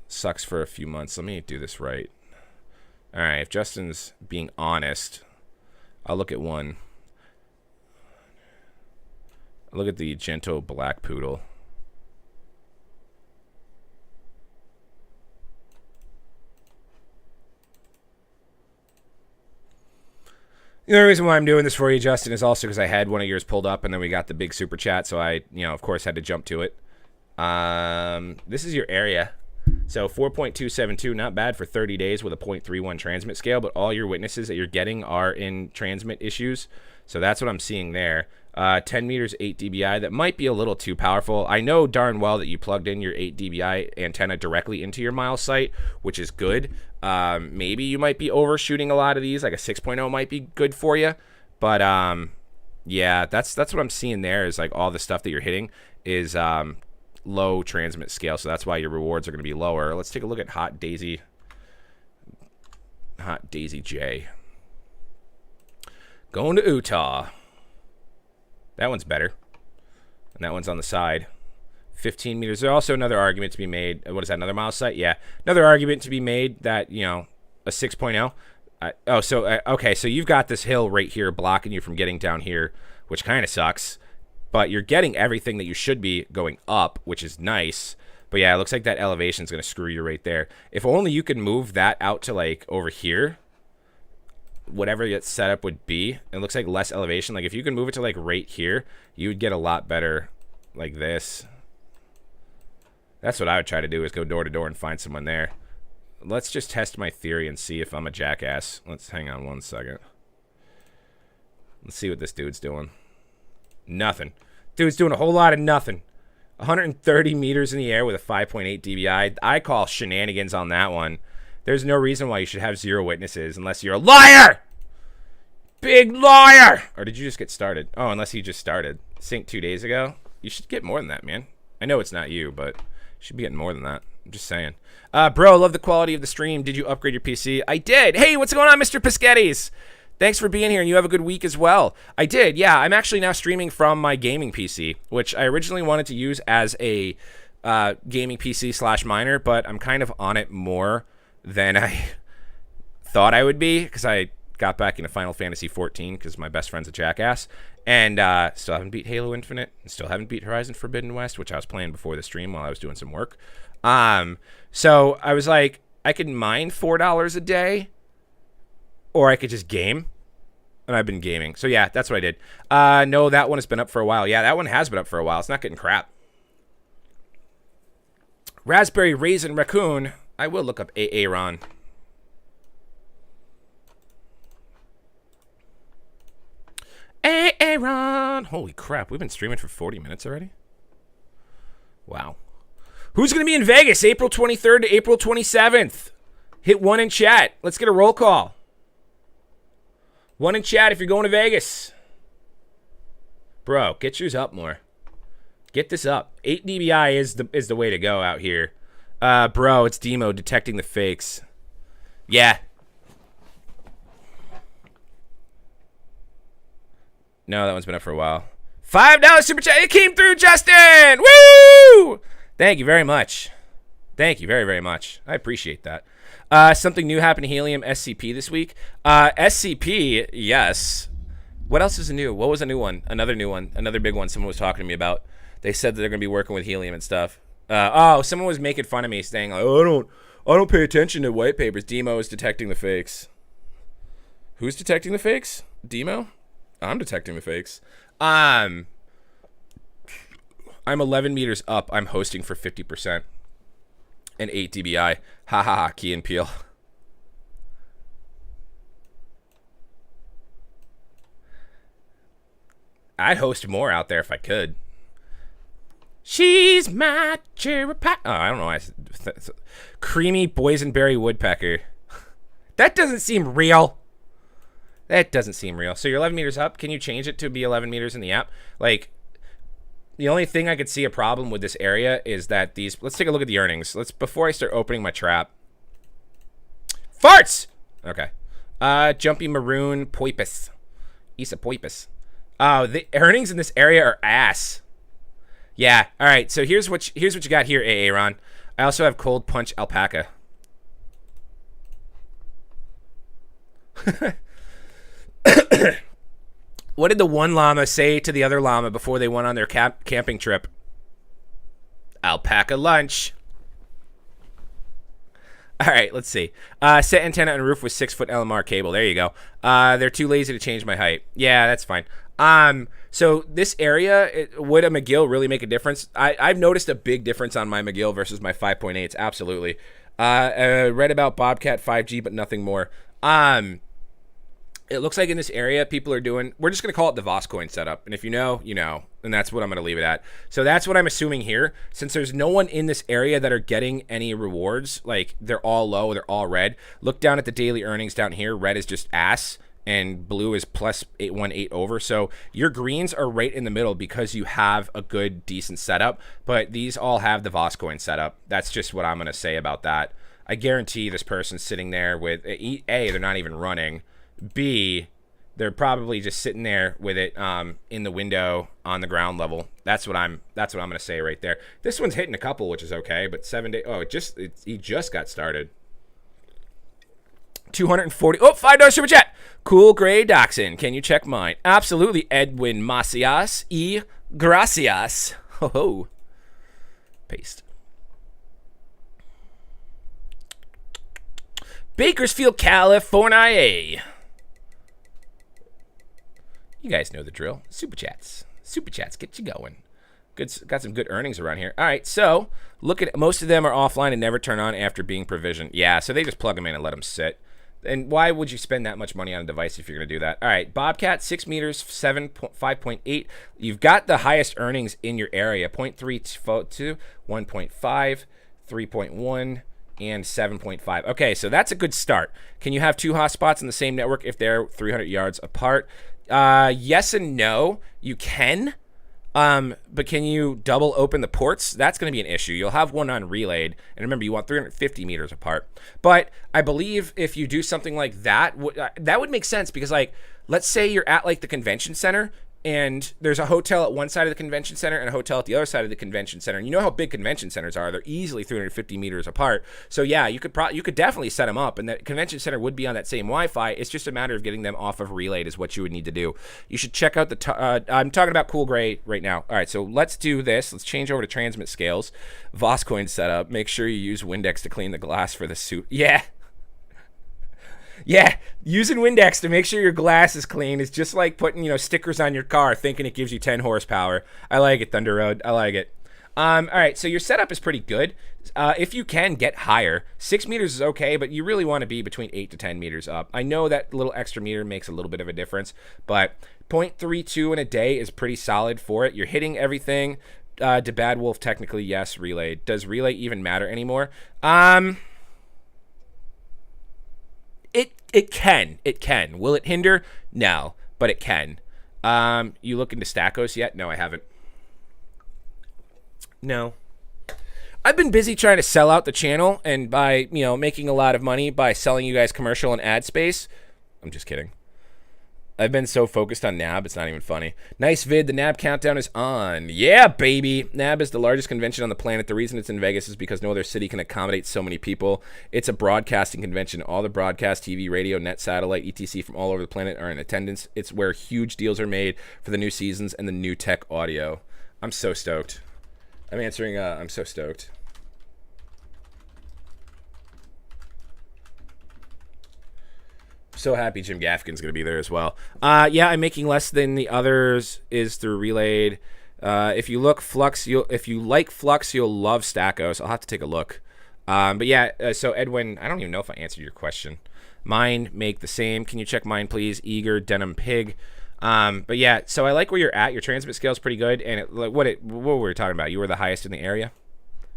S1: Sucks for a few months. Let me do this right. All right, if Justin's being honest, I'll look at one. I'll look at the Gento Black Poodle. The only reason why I'm doing this for you, Justin, is also because I had one of yours pulled up, and then we got the big super chat, so I, of course, had to jump to it. This is your area. So 4.272, not bad for 30 days with a 0.31 transmit scale, but all your witnesses that you're getting are in transmit issues. So that's what I'm seeing there. 10 meters, 8 dBi. That might be a little too powerful. I know darn well that you plugged in your 8 dBi antenna directly into your mile site, which is good. Maybe you might be overshooting a lot of these. Like a 6.0 might be good for you. But yeah, that's what I'm seeing there, is like all the stuff that you're hitting is low transmit scale. So that's why your rewards are going to be lower. Let's take a look at Hot Daisy J. Going to Utah. That one's better. And that one's on the side. 15 meters. There's also another argument to be made. What is that, another mile site? Yeah. Another argument to be made that, a 6.0. Okay, so you've got this hill right here blocking you from getting down here, which kind of sucks. But you're getting everything that you should be going up, which is nice. But yeah, it looks like that elevation is going to screw you right there. If only you could move that out to, like, over here, whatever your setup would be. It looks like less elevation. Like, if you can move it to, like, right here, you would get a lot better like this. That's what I would try to do, is go door to door and find someone there. Let's just test my theory and see if I'm a jackass. Let's hang on one second. Let's see what this dude's doing. Nothing. Dude's doing a whole lot of nothing. 130 meters in the air with a 5.8 dBi. I call shenanigans on that one. There's no reason why you should have 0 witnesses unless you're a liar! Big liar! Or did you just get started? Oh, unless you just started. Synced 2 days ago? You should get more than that, man. I know it's not you, but you should be getting more than that. I'm just saying. Bro, love the quality of the stream. Did you upgrade your PC? I did. Hey, what's going on, Mr. Piscettis? Thanks for being here, and you have a good week as well. I did, yeah. I'm actually now streaming from my gaming PC, which I originally wanted to use as a gaming PC / miner, but I'm kind of on it more than I thought I would be, because I got back into Final Fantasy 14 because my best friend's a jackass, and still haven't beat Halo Infinite, and still haven't beat Horizon Forbidden West, which I was playing before the stream while I was doing some work. So I was like, I could mine $4 a day, or I could just game, and I've been gaming. So yeah, that's what I did. No, that one has been up for a while. Yeah, that one has been up for a while. It's not getting crap. Raspberry Raisin Raccoon. I will look up Aaron. Aaron. Holy crap, we've been streaming for 40 minutes already? Wow. Who's going to be in Vegas April 23rd to April 27th? Hit 1 in chat. Let's get a roll call. 1 in chat if you're going to Vegas. Bro, get yours up more. Get this up. 8 dBi is the way to go out here. Bro, it's Demo detecting the fakes. Yeah. No, that one's been up for a while. $5 super chat. It came through, Justin. Woo! Thank you very much. Thank you very, very much. I appreciate that. Something new happened to Helium SCP this week. SCP, yes. What else is new? What was a new one? Another new one. Another big one someone was talking to me about. They said that they're going to be working with Helium and stuff. Oh, someone was making fun of me saying, like, oh, I don't pay attention to white papers. Demo is detecting the fakes. Who's detecting the fakes? Demo? I'm detecting the fakes. I'm 11 meters up. I'm hosting for 50%. And 8 dBi. Ha ha ha, Key and Peele. I'd host more out there if I could. She's my cherry pie. Oh, I don't know why I said creamy boysenberry woodpecker. That doesn't seem real. That doesn't seem real. So you're 11 meters up. Can you change it to be 11 meters in the app? Like, the only thing I could see a problem with this area is that these... Let's take a look at the earnings. Before I start opening my trap. Farts! Okay. Jumpy Maroon Poipus. Isa Poipus. Oh, the earnings in this area are ass. Yeah. All right. So here's what you got here, Aaron. I also have Cold Punch Alpaca. What did the one llama say to the other llama before they went on their camping trip? Alpaca lunch. All right, let's see. Set antenna on roof with 6-foot LMR cable. There you go. They're too lazy to change my height. Yeah, that's fine. So this area, would a McGill really make a difference? I've noticed a big difference on my McGill versus my 5.8s. Absolutely. Read about Bobcat 5G, but nothing more. It looks like in this area, people are doing, we're just going to call it the Voscoin setup. And if you know, you know, and that's what I'm going to leave it at. So that's what I'm assuming here. Since there's no one in this area that are getting any rewards, like they're all low, they're all red. Look down at the daily earnings down here. Red is just ass and blue is plus 818 over. So your greens are right in the middle because you have a good, decent setup. But these all have the Voscoin setup. That's just what I'm going to say about that. I guarantee this person's sitting there with, A, they're not even running. B, they're probably just sitting there with it in the window on the ground level. That's what I'm gonna say right there. This one's hitting a couple, which is okay, but 7 days. Oh, he just got started. 240. Oh, $5 super chat. Cool Gray Dachshund. Can you check mine? Absolutely. Edwin Macias. Gracias. Ho ho. Paste. Bakersfield, California. You guys know the drill. Super chats. Super chats get you going. Good, got some good earnings around here. All right, so look at, most of them are offline and never turn on after being provisioned. Yeah, so they just plug them in and let them sit. And why would you spend that much money on a device if you're going to do that? All right, Bobcat, 6 meters, 5.8. You've got the highest earnings in your area. 0.32, 1.5, 3.1. and 7.5. Okay, so that's a good start. Can you have 2 hotspots in the same network if they're 300 yards apart? Yes and no. You can, but can you double open the ports? That's going to be an issue. You'll have one on relayed, and remember, you want 350 meters apart. But I believe if you do something like that, that would make sense because, like, let's say you're at, like, the convention center, and there's a hotel at one side of the convention center and a hotel at the other side of the convention center. And you know how big convention centers are. They're easily 350 meters apart. So, yeah, you could definitely set them up. And the convention center would be on that same Wi-Fi. It's just a matter of getting them off of relayed is what you would need to do. You should check out the I'm talking about Cool Gray right now. All right, so let's do this. Let's change over to transmit scales. Voscoin setup. Make sure you use Windex to clean the glass for the suit. Yeah. Yeah, using Windex to make sure your glass is clean is just like putting, you know, stickers on your car thinking it gives you 10 horsepower. I like it, Thunder Road. I like it. All right, so your setup is pretty good. If you can get higher, 6 meters is okay, but you really want to be between 8 to 10 meters up. I know that little extra meter makes a little bit of a difference, but 0.32 in a day is pretty solid for it. You're hitting everything. To Bad Wolf, technically, yes, relay. Does relay even matter anymore? It can. It can. Will it hinder? No, but it can. You look into Stackos yet? No, I haven't. No. I've been busy trying to sell out the channel and by, you know, making a lot of money by selling you guys commercial and ad space. I'm just kidding. I've been so focused on NAB, it's not even funny. Nice vid, the NAB countdown is on. Yeah, baby. NAB is the largest convention on the planet. The reason it's in Vegas is because no other city can accommodate so many people. It's a broadcasting convention. All the broadcast, TV, radio, net, satellite, etc. from all over the planet are in attendance. It's where huge deals are made for the new seasons and the new tech audio. I'm so stoked. I'm so stoked. So happy Jim Gaffigan's going to be there as well. Yeah, I'm making less than the others is through relayed. If you like Flux, you'll love Stackos. I'll have to take a look. But yeah, so Edwin, I don't even know if I answered your question. Mine make the same. Can you check mine, please? Eager Denim Pig. But yeah, so I like where you're at. Your transmit scale is pretty good. And what were we talking about? You were the highest in the area?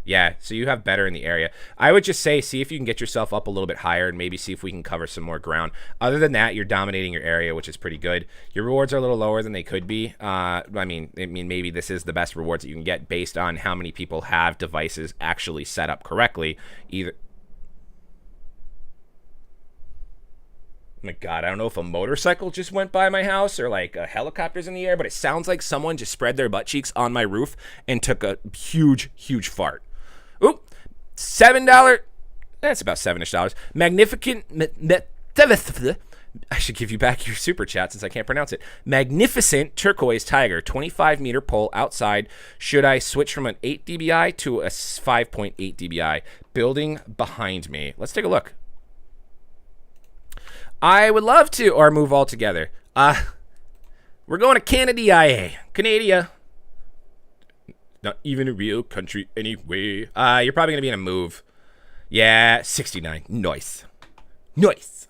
S1: Yeah, so you have better in the area. I would just say, see if you can get yourself up a little bit higher and maybe see if we can cover some more ground. Other than that, you're dominating your area, which is pretty good. Your rewards are a little lower than they could be. I mean, maybe this is the best rewards that you can get based on how many people have devices actually set up correctly. Oh my God, I don't know if a motorcycle just went by my house or like a helicopter's in the air, but it sounds like someone just spread their butt cheeks on my roof and took a huge, huge fart. Oop, $7. That's about $7-ish. Magnificent. I should give you back your super chat since I can't pronounce it. Magnificent turquoise tiger, 25-meter pole outside. Should I switch from an 8 dBi to a 5.8 dBi? Building behind me. Let's take a look. I would love to, or move altogether. We're going to Canada. Canada. Not even a real country anyway. You're probably going to be in a move. Yeah, 69. Nice. Nice.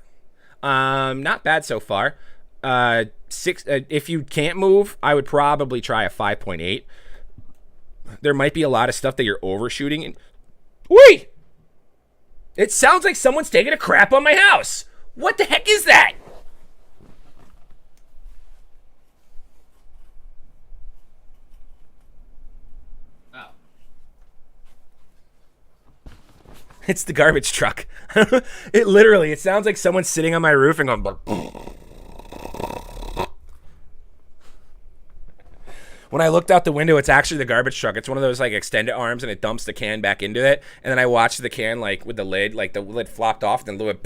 S1: Not bad so far. If you can't move, I would probably try a 5.8. There might be a lot of stuff that you're overshooting. Wait! It sounds like someone's taking a crap on my house. What the heck is that? Oh. It's the garbage truck. It sounds like someone's sitting on my roof and going... When I looked out the window, it's actually the garbage truck. It's one of those like extended arms, and it dumps the can back into it. And then I watched the can like with the lid flopped off, and then the lid...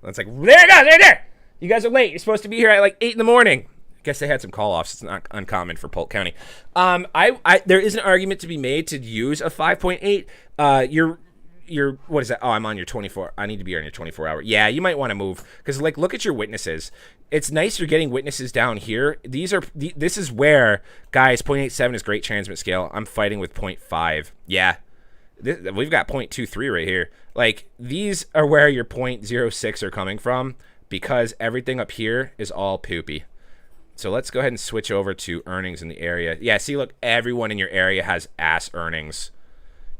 S1: It's like, there it goes, there. You guys are late. You're supposed to be here at like 8 in the morning. I guess they had some call-offs. It's not uncommon for Polk County. There is an argument to be made to use a 5.8. You're what is that? Oh, I'm on your 24. I need to be on your 24 hour. Yeah, you might want to move because like look at your witnesses. It's nice you're getting witnesses down here. This is where guys 0.87 is great transmit scale. I'm fighting with 0.5. Yeah. We've got 0.23 right here. Like, these are where your 0.06 are coming from because everything up here is all poopy. So let's go ahead and switch over to earnings in the area. Yeah, see, look, everyone in your area has ass earnings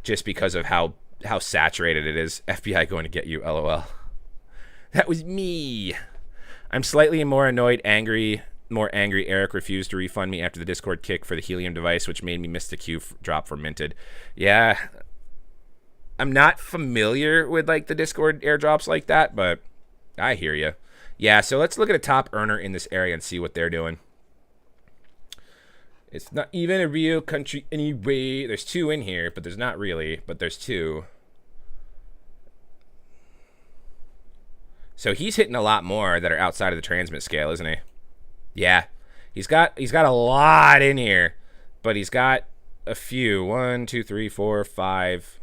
S1: just because of how saturated it is. FBI going to get you, LOL. That was me. I'm slightly more annoyed, more angry. Eric refused to refund me after the Discord kick for the Helium device, which made me miss the queue drop for minted. Yeah. I'm not familiar with like the Discord airdrops like that, but I hear you. Yeah, so let's look at a top earner in this area and see what they're doing. It's not even a real country anyway. There's 2 in here, but there's not really, but there's 2. So he's hitting a lot more that are outside of the transmit scale, isn't he? Yeah. He's got a lot in here, but he's got a few. 1, 2, 3, 4, 5,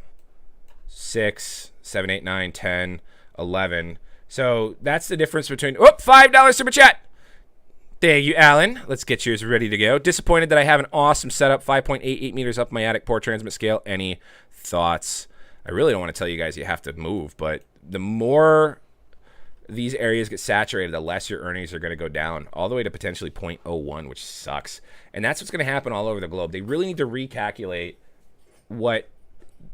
S1: 6, 7, 8, 9, 10, 11. So that's the difference between... Oh, $5 super chat. Thank you, Alan. Let's get yours ready to go. Disappointed that I have an awesome setup. 5.88 meters up my attic, poor transmit scale. Any thoughts? I really don't want to tell you guys you have to move, but the more these areas get saturated, the less your earnings are going to go down, all the way to potentially 0.01, which sucks. And that's what's going to happen all over the globe. They really need to recalculate what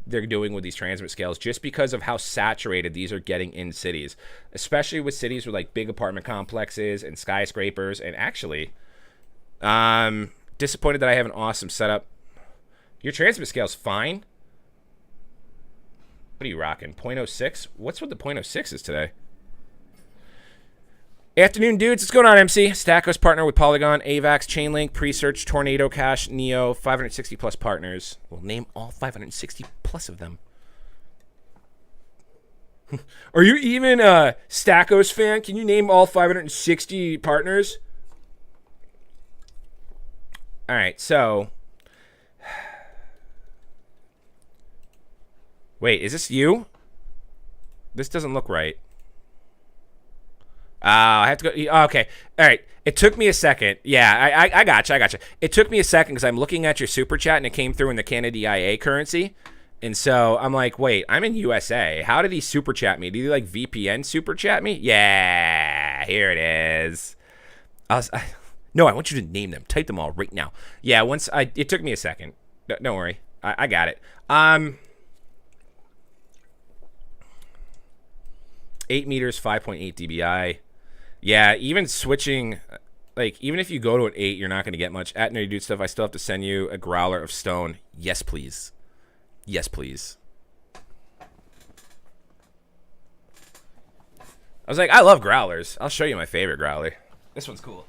S1: they're doing with these transmit scales just because of how saturated these are getting in cities, especially with cities with like big apartment complexes and skyscrapers. And actually, disappointed that I have an awesome setup. Your transmit scale's fine. What are you rocking? 0.06? What's with the 0.06s today? Afternoon, dudes. What's going on, MC? Stackos partner with Polygon, AVAX, Chainlink, Presearch, Tornado Cash, Neo, 560 plus partners. We'll name all 560 plus of them. Are you even a Stackos fan? Can you name all 560 partners? All right, so... Wait, is this you? This doesn't look right. I have to go. Oh, okay. All right. It took me a second. Yeah, I gotcha. It took me a second because I'm looking at your super chat and it came through in the Canada currency. And so I'm like, wait, I'm in USA. How did he super chat me? Did he like VPN super chat me? Yeah, here it is. No, I want you to name them. Type them all right now. Yeah, it took me a second. Don't worry. I got it. 8 meters, 5.8 dBi. Yeah, even switching, like, even if you go to an 8, you're not going to get much. At Nerdy Dude Stuff, I still have to send you a growler of stone. Yes, please. Yes, please. I was like, I love growlers. I'll show you my favorite growler. This one's cool.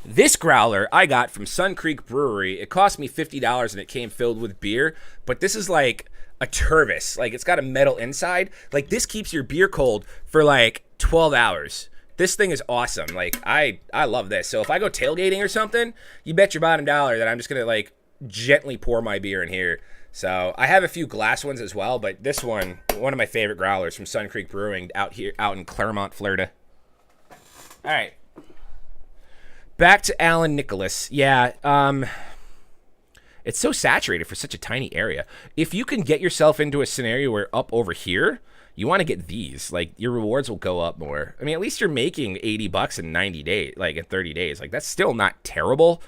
S1: This growler I got from Sun Creek Brewery. It cost me $50 and it came filled with beer. But this is like a Tervis. Like, it's got a metal inside. Like, this keeps your beer cold for like 12 hours. This thing is awesome. Like, I love this. So if I go tailgating or something, you bet your bottom dollar that I'm just going to like gently pour my beer in here. So I have a few glass ones as well. But this one of my favorite growlers from Sun Creek Brewing out in Claremont, Florida. All right. Back to Alan Nicholas. Yeah, it's so saturated for such a tiny area. If you can get yourself into a scenario where up over here, you want to get these. Like, your rewards will go up more. I mean, at least you're making $80 in 90 days, like in 30 days. Like, that's still not terrible.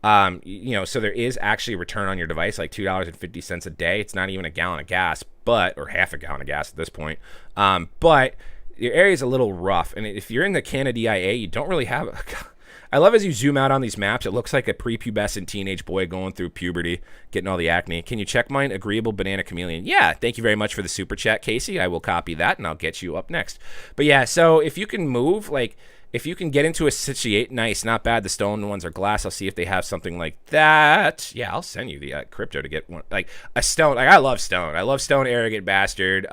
S1: You know, so there is actually a return on your device, like $2.50 a day. It's not even a gallon of gas, or half a gallon of gas at this point. But your area is a little rough. And if you're in the Canada DIA, you don't really have I love as you zoom out on these maps, it looks like a prepubescent teenage boy going through puberty, getting all the acne. Can you check mine? Agreeable Banana Chameleon. Yeah, thank you very much for the super chat, Casey. I will copy that, and I'll get you up next. But yeah, so if you can move, like, if you can get into a situation, nice, not bad. The stone ones are glass. I'll see if they have something like that. Yeah, I'll send you the crypto to get one, like a stone. Like, I love Stone. I love Stone, Arrogant Bastard.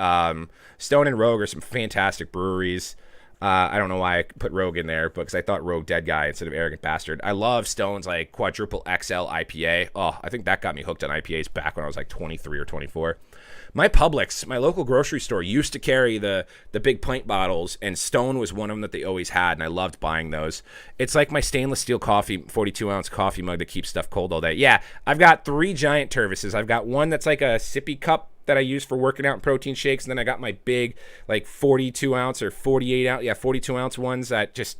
S1: Stone and Rogue are some fantastic breweries. I don't know why I put Rogue in there, because I thought Rogue Dead Guy instead of Arrogant Bastard. I love Stone's like quadruple XL IPA. Oh, I think that got me hooked on IPAs back when I was like 23 or 24. My Publix, my local grocery store, used to carry the big pint bottles, and Stone was one of them that they always had, and I loved buying those. It's like my stainless steel coffee, 42-ounce coffee mug that keeps stuff cold all day. Yeah, I've got 3 giant Tervises. I've got one that's like a sippy cup that I use for working out and protein shakes, and then I got my big, like 42-ounce or 48-ounce, 42-ounce ones that just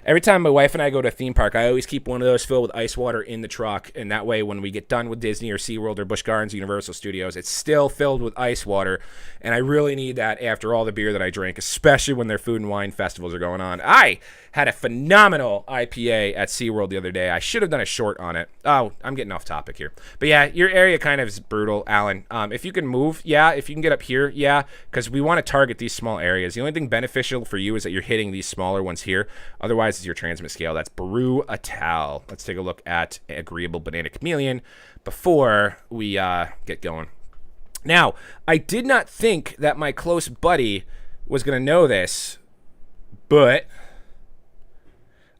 S1: every time my wife and I go to a theme park, I always keep one of those filled with ice water in the truck, and that way when we get done with Disney or SeaWorld or Busch Gardens, Universal Studios, it's still filled with ice water, and I really need that after all the beer that I drink, especially when their food and wine festivals are going on. I had a phenomenal IPA at SeaWorld the other day. I should have done a short on it. Oh, I'm getting off topic here. But yeah, your area kind of is brutal, Alan. If you can move, yeah. If you can get up here, yeah, because we want to target these small areas. The only thing beneficial for you is that you're hitting these smaller ones here. Otherwise, it's your transmit scale. That's Brew a Towel. Let's take a look at Agreeable Banana Chameleon before we get going. Now, I did not think that my close buddy was going to know this, but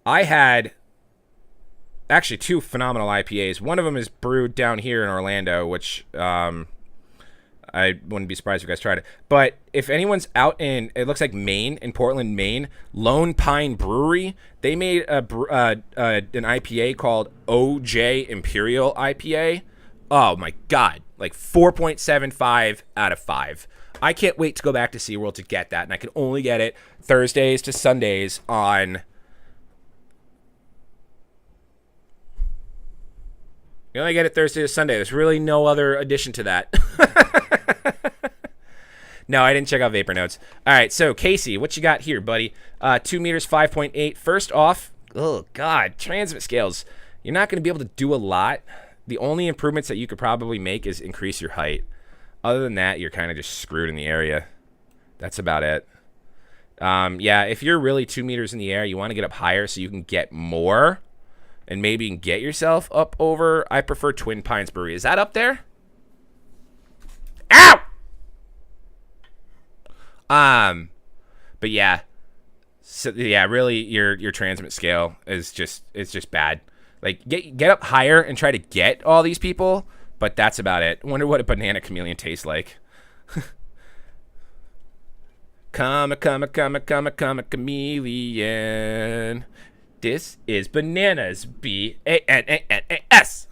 S1: I had actually 2 phenomenal IPAs. One of them is brewed down here in Orlando, which I wouldn't be surprised if you guys tried it. But if anyone's out in, it looks like Maine, in Portland, Maine, Lone Pine Brewery, they made an IPA called OJ Imperial IPA. Oh my God, like 4.75 out of 5. I can't wait to go back to SeaWorld to get that, and I can only get it Thursdays to Sundays on... You only get it Thursday to Sunday. There's really no other addition to that. No, I didn't check out Vapor Notes. All right, so Casey, what you got here, buddy? 2 meters, 5.8. First off, oh, God, transmit scales. You're not going to be able to do a lot. The only improvements that you could probably make is increase your height. Other than that, you're kind of just screwed in the area. That's about it. Yeah, if you're really 2 meters in the air, you want to get up higher so you can get more. And maybe you can get yourself up over. I prefer Twin Pines Brewery. Is that up there? Ow! But yeah. So yeah, really your transmit scale is just bad. Like get up higher and try to get all these people, but that's about it. Wonder what a banana chameleon tastes like. Come a chameleon. This is bananas, B-A-N-A-N-A-S.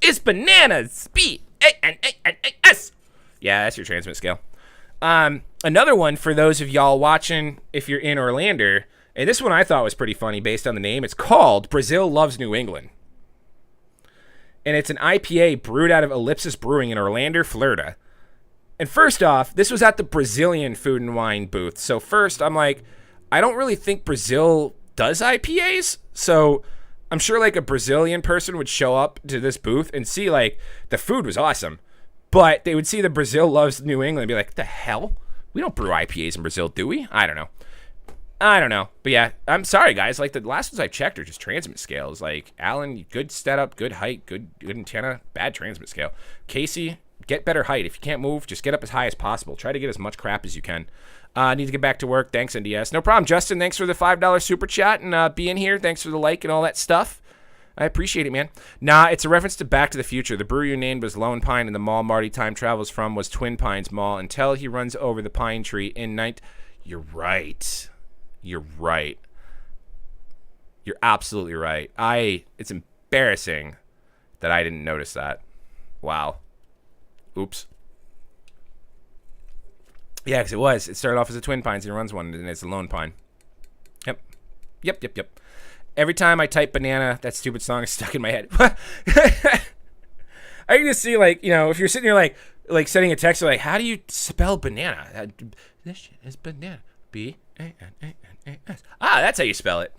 S1: It's bananas, B-A-N-A-N-A-S. Yeah, that's your transmit scale. Another one for those of y'all watching, if you're in Orlando, and this one I thought was pretty funny based on the name. It's called Brazil Loves New England. And it's an IPA brewed out of Ellipsis Brewing in Orlando, Florida. And first off, this was at the Brazilian Food and Wine booth. So first, I'm like, I don't really think Brazil does IPAs, so I'm sure like a Brazilian person would show up to this booth and see like the food was awesome, but they would see the Brazil loves New England and be like, the hell? We don't brew IPAs in Brazil, do we? I don't know. But yeah, I'm sorry, guys. Like, the last ones I checked are just transmit scales. Like, Alan, good setup, good height, good antenna, bad transmit scale. Casey, get better height. If you can't move, just get up as high as possible. Try to get as much crap as you can. Need to get back to work. Thanks, NDS. No problem, Justin. Thanks for the $5 super chat and being here. Thanks for the like and all that stuff. I appreciate it, man. Nah, it's a reference to Back to the Future. The brewery you named was Lone Pine, and the mall Marty time travels from was Twin Pines Mall until he runs over the pine tree in night. You're right. You're right. You're absolutely right. It's embarrassing that I didn't notice that. Wow. Oops. Yeah, because it was. It started off as a Twin Pines. He runs one, and it's a Lone Pine. Yep. Every time I type banana, that stupid song is stuck in my head. I can just see, like, you know, if you're sitting here, like sending a text, like, how do you spell banana? This shit is banana. B-A-N-A-N-A-S. Ah, that's how you spell it.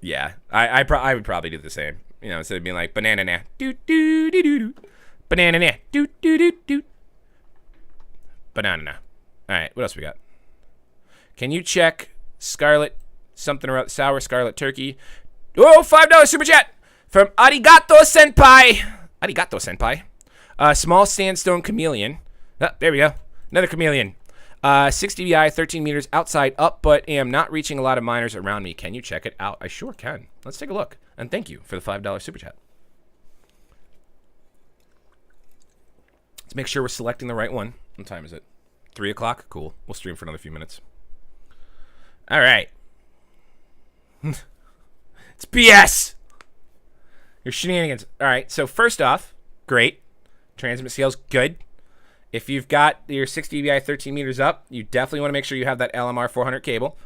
S1: Yeah, I would probably do the same. You know, instead of being like, banana na, doo doo doo doo doo. Banana na, doo doo doo doo. Banana na. All right, what else we got? Can you check Scarlet, something about sour Scarlet Turkey? Oh, $5 super chat from Arigato Senpai. Arigato Senpai. Small sandstone chameleon. Oh, there we go. Another chameleon. 6 dBi, 13 meters outside up, but am not reaching a lot of miners around me. Can you check it out? I sure can. Let's take a look. And thank you for the $5 super chat. Let's make sure we're selecting the right one. What time is it? 3 o'clock? Cool. We'll stream for another few minutes. All right. It's BS. Your shenanigans. All right. So first off, great. Transmit scale's good. If you've got your 6 dBi 13 meters up, you definitely want to make sure you have that LMR 400 cable.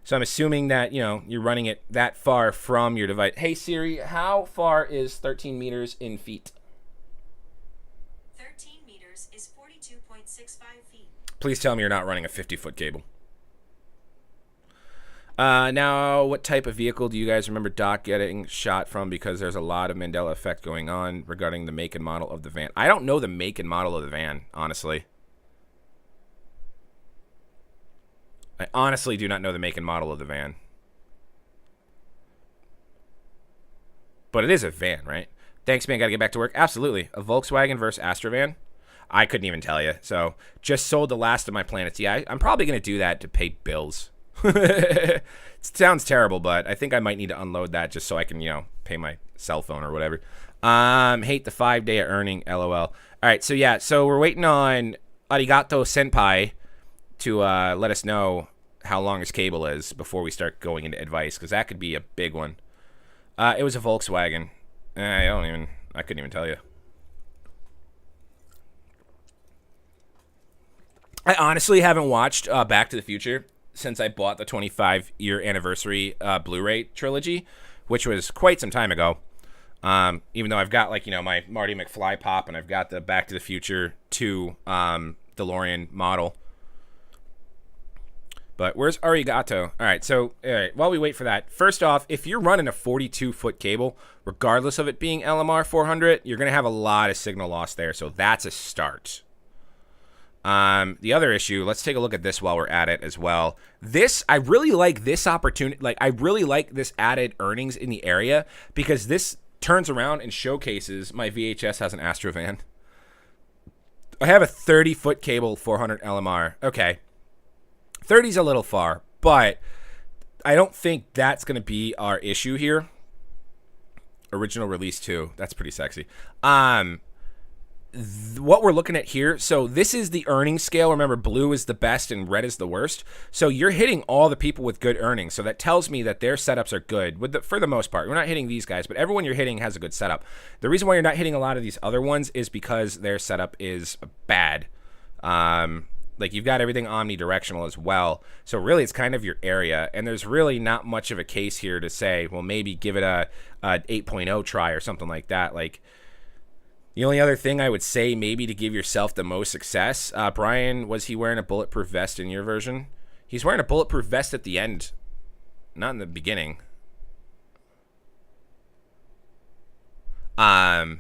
S1: So I'm assuming that, you know, you're running it that far from your device. Hey Siri, how far is 13 meters in feet?
S2: 13 meters is 42.65 feet.
S1: Please tell me you're not running a 50-foot cable. Now, what type of vehicle do you guys remember Doc getting shot from? Because there's a lot of Mandela effect going on regarding the make and model of the van. I don't know the make and model of the van, honestly. I honestly do not know the make and model of the van. But it is a van, right? Thanks, man. Got to get back to work. Absolutely. A Volkswagen versus Astrovan? I couldn't even tell you. So, just sold the last of my planets. Yeah, I'm probably going to do that to pay bills. It sounds terrible, but I think I might need to unload that just so I can, you know, pay my cell phone or whatever. Hate the 5-day earning, LOL. All right, so yeah, so we're waiting on Arigato Senpai to let us know how long his cable is before we start going into advice, because that could be a big one. It was a Volkswagen. I couldn't even tell you. I honestly haven't watched Back to the Future since I bought the 25-year anniversary Blu-ray trilogy, which was quite some time ago. Even though I've got, like, you know, my Marty McFly pop, and I've got the Back to the Future 2 DeLorean model. But where's Arigato? All right, so while we wait for that, first off, if you're running a 42-foot cable, regardless of it being LMR 400, you're going to have a lot of signal loss there, so that's a start. The other issue, let's take a look at this while we're at it as well. I really like this opportunity. Like, I really like this added earnings in the area because this turns around and showcases my VHS has an Astrovan. I have a 30-foot cable 400 LMR. Okay. 30's a little far, but I don't think that's going to be our issue here. Original release 2. That's pretty sexy. What we're looking at here, so this is the earnings scale. Remember, blue is the best and red is the worst. So you're hitting all the people with good earnings. So that tells me that their setups are good for the most part. We're not hitting these guys, but everyone you're hitting has a good setup. The reason why you're not hitting a lot of these other ones is because their setup is bad. Like, you've got everything omnidirectional as well. So really it's kind of your area, and there's really not much of a case here to say, well, maybe give it a 8.0 try or something like that. Like, the only other thing I would say maybe to give yourself the most success, Brian, was he wearing a bulletproof vest in your version? He's wearing a bulletproof vest at the end. Not in the beginning. But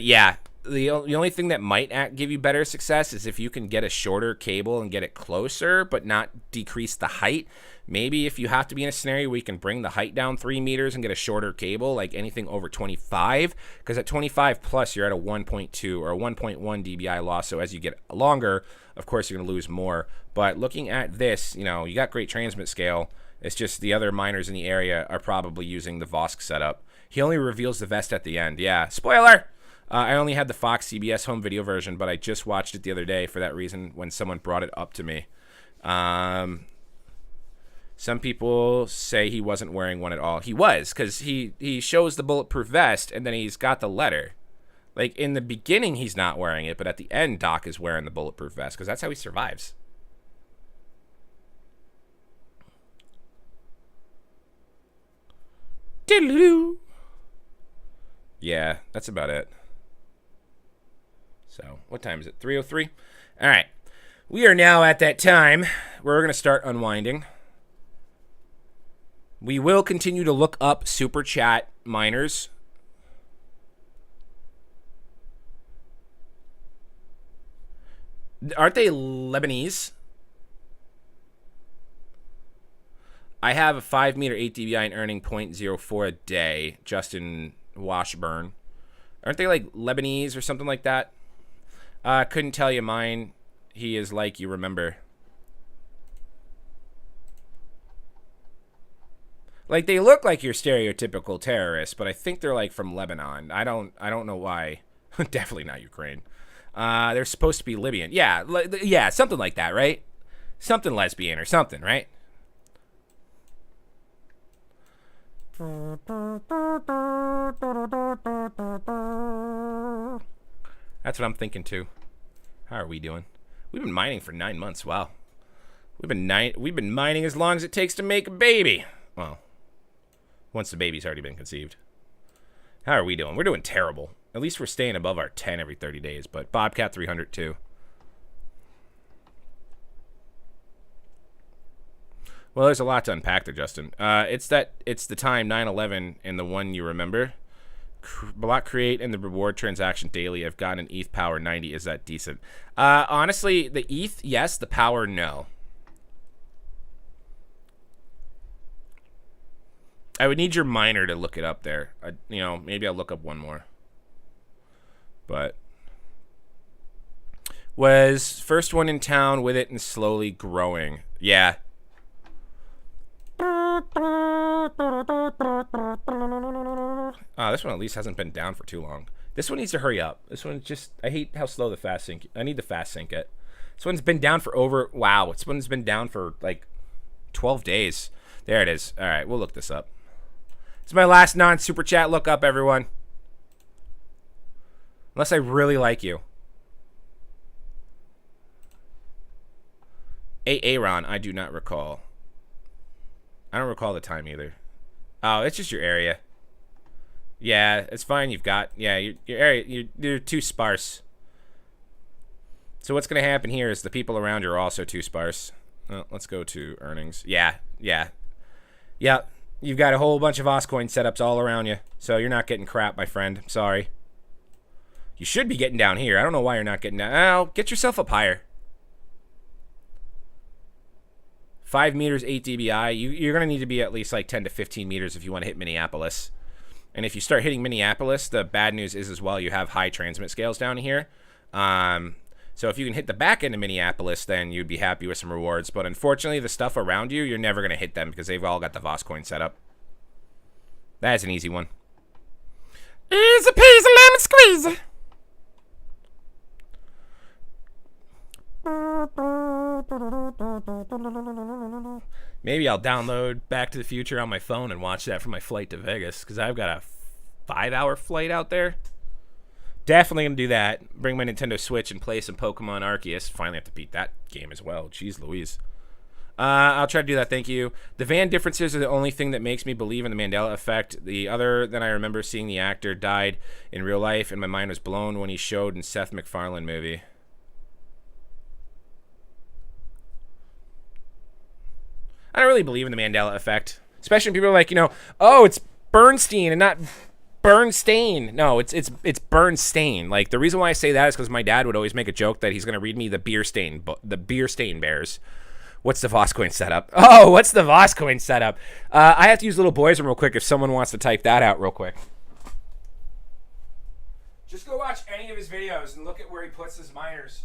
S1: yeah, the only thing that might give you better success is if you can get a shorter cable and get it closer, but not decrease the height. Maybe if you have to be in a scenario where you can bring the height down 3 meters and get a shorter cable, like anything over 25, because at 25 plus, you're at a 1.2 or a 1.1 dBi loss. So as you get longer, of course, you're going to lose more. But looking at this, you know, you got great transmit scale. It's just the other miners in the area are probably using the Vosk setup. He only reveals the vest at the end. Yeah, spoiler! I only had the Fox CBS home video version, but I just watched it the other day for that reason when someone brought it up to me. Some people say he wasn't wearing one at all. He was, because he shows the bulletproof vest, and then he's got the letter. Like, in the beginning, he's not wearing it, but at the end, Doc is wearing the bulletproof vest, because that's how he survives. Diddle-doo. Yeah, that's about it. So, what time is it? 3:03? All right. We are now at that time where we're going to start unwinding. We will continue to look up Super Chat miners. Aren't they Lebanese? I have a 5 meter 8 dBi and earning 0.04 a day. Justin Washburn. Aren't they like Lebanese or something like that? Couldn't tell you mine. He is like you remember. Like, they look like your stereotypical terrorists, but I think they're like from Lebanon. I don't know why. Definitely not Ukraine. They're supposed to be Libyan. Yeah, yeah, something like that, right? Something lesbian or something, right? That's what I'm thinking too. How are we doing? We've been mining for 9 months. Wow. We've been mining as long as it takes to make a baby. Well, once the baby's already been conceived. How are we doing? We're doing terrible. At least we're staying above our 10 every 30 days, but Bobcat 300 too. Well, there's a lot to unpack there, Justin. It's the time 9/11 and the one you remember. Block create and the reward transaction daily. I've gotten an ETH power 90. Is that decent? Honestly, the ETH, yes. The power, no. I would need your miner to look it up there. You know, maybe I'll look up one more. But was first one in town with it and slowly growing. Yeah. This one at least hasn't been down for too long. This one needs to hurry up. This one just, I hate how slow the fast sync. I need the fast sync it. This one's been down for this one's been down for like 12 days. There it is. All right, we'll look this up. It's my last non-super chat look up, everyone. Unless I really like you. Aaron, I do not recall. I don't recall the time either. Oh, it's just your area. Yeah, it's fine. You've got, yeah, your area, you're too sparse. So what's going to happen here is the people around you are also too sparse. Well, let's go to earnings. Yeah. You've got a whole bunch of Oscoin setups all around you. So you're not getting crap, my friend. Sorry. You should be getting down here. I don't know why you're not getting down. Oh, get yourself up higher. 5 meters, 8 dBi. You're going to need to be at least like 10 to 15 meters if you want to hit Minneapolis. And if you start hitting Minneapolis, the bad news is as well you have high transmit scales down here. So if you can hit the back end of Minneapolis, then you'd be happy with some rewards. But unfortunately, the stuff around you, you're never going to hit them because they've all got the Voss coin set up. That is an easy one. Easy peasy lemon squeezy. Maybe I'll download Back to the Future on my phone and watch that for my flight to Vegas because I've got a 5-hour flight out there. Definitely gonna do that. Bring my Nintendo Switch and play some Pokemon Arceus. Finally have to beat that game as well. Jeez Louise. I'll try to do that, thank you. The van differences are the only thing that makes me believe in the Mandela effect. The other than I remember seeing the actor died in real life and my mind was blown when he showed in Seth MacFarlane movie. I don't really believe in the Mandela effect, especially when people are like, oh, it's Bernstein and not Bernstein. No, it's Bernstein. Like, the reason why I say that is because my dad would always make a joke that he's going to read me the beer stain bears. What's the Voscoin setup? Oh, what's the Voscoin setup? I have to use Little Boys Room real quick if someone wants to type that out real quick. Just go watch any of his videos and look at where he puts his miners.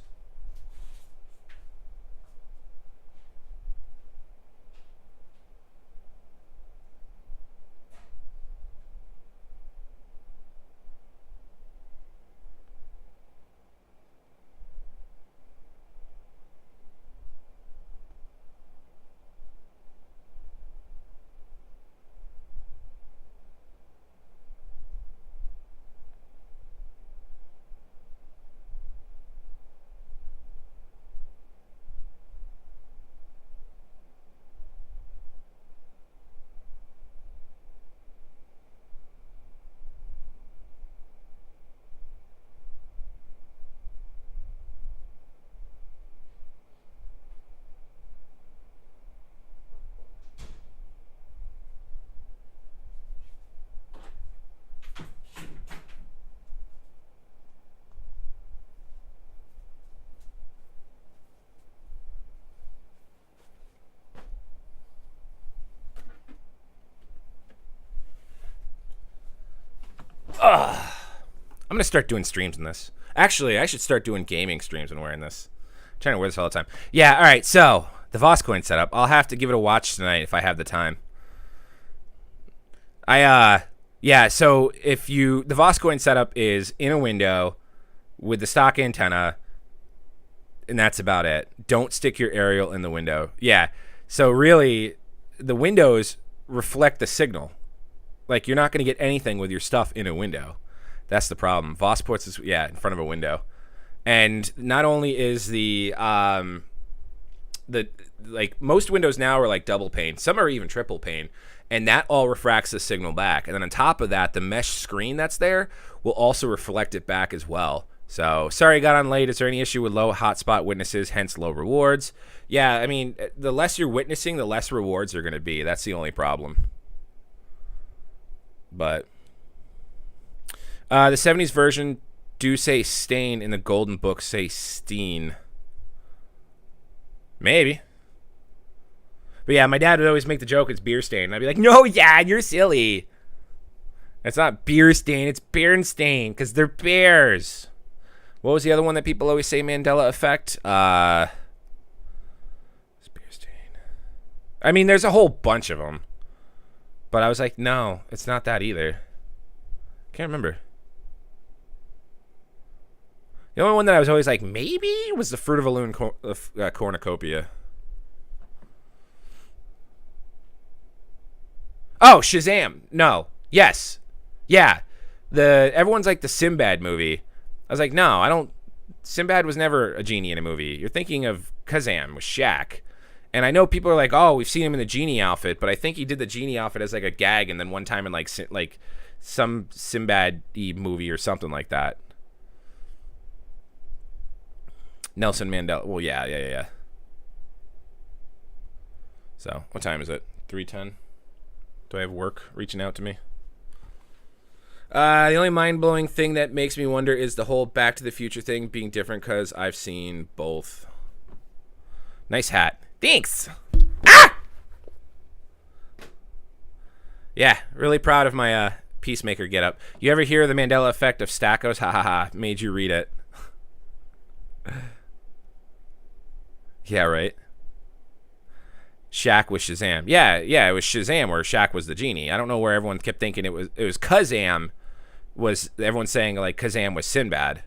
S1: I'm going to start doing streams in this. Actually, I should start doing gaming streams and wearing this. I'm trying to wear this all the time. Yeah, all right, so the Voscoin setup. I'll have to give it a watch tonight if I have the time. Yeah, so the Voscoin setup is in a window with the stock antenna, and that's about it. Don't stick your aerial in the window. Yeah, so really, the windows reflect the signal. Like, you're not going to get anything with your stuff in a window. That's the problem. Voss puts this, in front of a window. And not only is most windows now are like double pane. Some are even triple pane. And that all refracts the signal back. And then on top of that, the mesh screen that's there will also reflect it back as well. So, sorry I got on late. Is there any issue with low hotspot witnesses, hence low rewards? Yeah, I mean, the less you're witnessing, the less rewards are going to be. That's the only problem. But the 70s version do say stain, in the golden book say steen. Maybe. But yeah, my dad would always make the joke it's beer stain. And I'd be like, no, Dad, you're silly. It's not beer stain, it's Bernstein, because they're bears. What was the other one that people always say Mandela effect? It's beer stain. I mean, there's a whole bunch of them. But I was like, no, it's not that either. Can't remember. The only one that I was always like, maybe, was the Fruit of a Loon cornucopia. Oh, Shazam. No. Yes. Yeah. Everyone's like the Sinbad movie. I was like, no, I don't. Sinbad was never a genie in a movie. You're thinking of Kazam with Shaq. And I know people are like, oh, we've seen him in the genie outfit, but I think he did the genie outfit as like a gag, and then one time in like some Sinbad-y movie or something like that. Nelson Mandela. Well, yeah. So, what time is it? 3:10. Do I have work reaching out to me? The only mind-blowing thing that makes me wonder is the whole Back to the Future thing being different, because I've seen both. Nice hat. Thanks. Ah! Yeah, really proud of my Peacemaker getup. You ever hear the Mandela effect of Stackos? Ha ha ha. Made you read it. Yeah, right. Shaq was Shazam. Yeah, it was Shazam where Shaq was the genie. I don't know where everyone kept thinking it was Kazam. Was everyone saying like Kazam was Sinbad?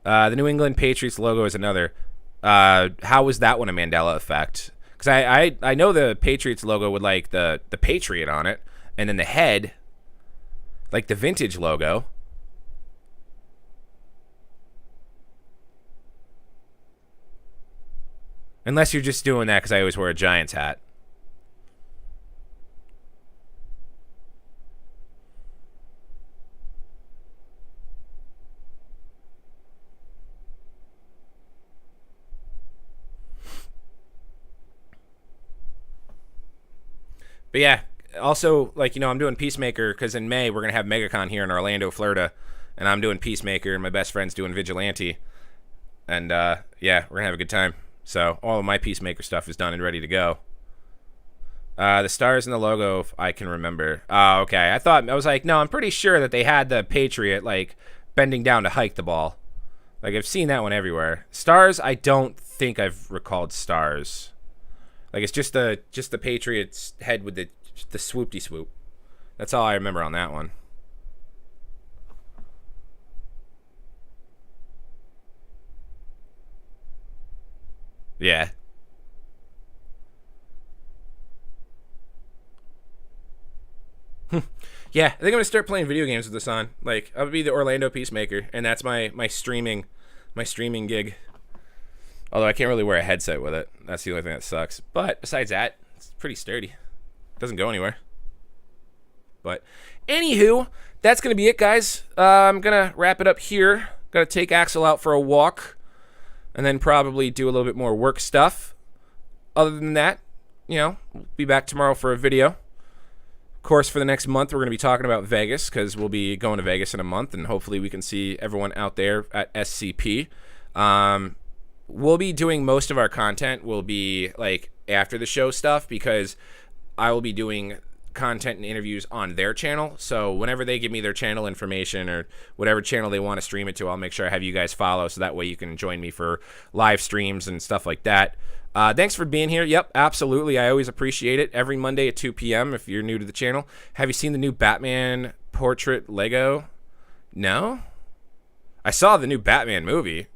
S1: The New England Patriots logo is another. How was that one a Mandela effect? Because I know the Patriots logo with like the Patriot on it, and then the head, like the vintage logo. Unless you're just doing that because I always wear a Giants hat. But yeah, also, like, I'm doing Peacemaker because in May we're going to have MegaCon here in Orlando, Florida. And I'm doing Peacemaker and my best friend's doing Vigilante. And, yeah, we're going to have a good time. So all of my Peacemaker stuff is done and ready to go. The stars and the logo, if I can remember. Oh, okay. I was like, no, I'm pretty sure that they had the Patriot, like, bending down to hike the ball. Like, I've seen that one everywhere. Stars, I don't think I've recalled stars. Like, it's just the Patriot's head with the swoop-de-swoop. That's all I remember on that one. Yeah. Yeah, I think I'm gonna start playing video games with this on. Like, I would be the Orlando Peacemaker, and that's my streaming gig. Although I can't really wear a headset with it. That's the only thing that sucks. But besides that, it's pretty sturdy. Doesn't go anywhere. But anywho, that's gonna be it, guys. I'm gonna wrap it up here. Gotta take Axel out for a walk, and then probably do a little bit more work stuff. Other than that, we'll be back tomorrow for a video. Of course, for the next month, we're going to be talking about Vegas because we'll be going to Vegas in a month, and hopefully we can see everyone out there at SCP. We'll be doing most of our content will be like after the show stuff because I will be doing content and interviews on their channel. So whenever they give me their channel information or whatever channel they want to stream it to, I'll make sure I have you guys follow so that way you can join me for live streams and stuff like that. Thanks for being here. Yep, absolutely. I always appreciate it. Every Monday at 2 p.m. if you're new to the channel. Have you seen the new Batman portrait Lego? No? I saw the new Batman movie.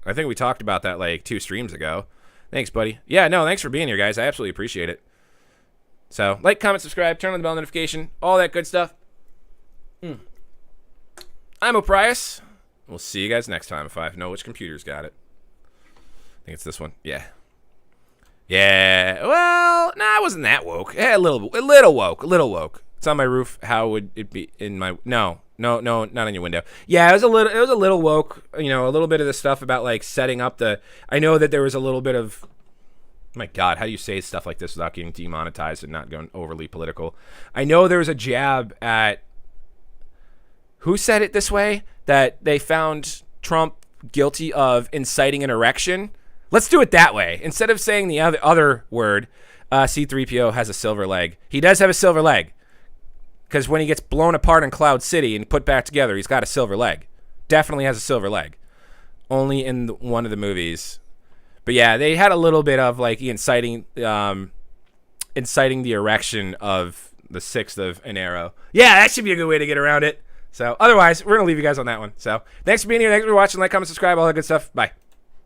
S1: I think we talked about that like 2 streams ago. Thanks, buddy. Yeah, no, thanks for being here, guys. I absolutely appreciate it. So, like, comment, subscribe, turn on the bell notification, all that good stuff. I'm O'Prius. We'll see you guys next time if I know which computer's got it. I think it's this one. Yeah. Yeah, well, nah, I wasn't that woke. Yeah, a little woke. It's on my roof. How would it be in my? No, not on your window. Yeah, it was a little woke. A little bit of the stuff about like setting up the. I know that there was a little bit of. My God, how do you say stuff like this without getting demonetized and not going overly political? I know there was a jab at. Who said it this way? That they found Trump guilty of inciting an erection. Let's do it that way. Instead of saying the other word, C-3PO has a silver leg. He does have a silver leg. Because when he gets blown apart in Cloud City and put back together, he's got a silver leg. Definitely has a silver leg. Only in one of the movies. But yeah, they had a little bit of like inciting the erection of the 6th of an arrow. Yeah, that should be a good way to get around it. So otherwise, we're going to leave you guys on that one. So thanks for being here. Thanks for watching. Like, comment, subscribe, all that good stuff. Bye.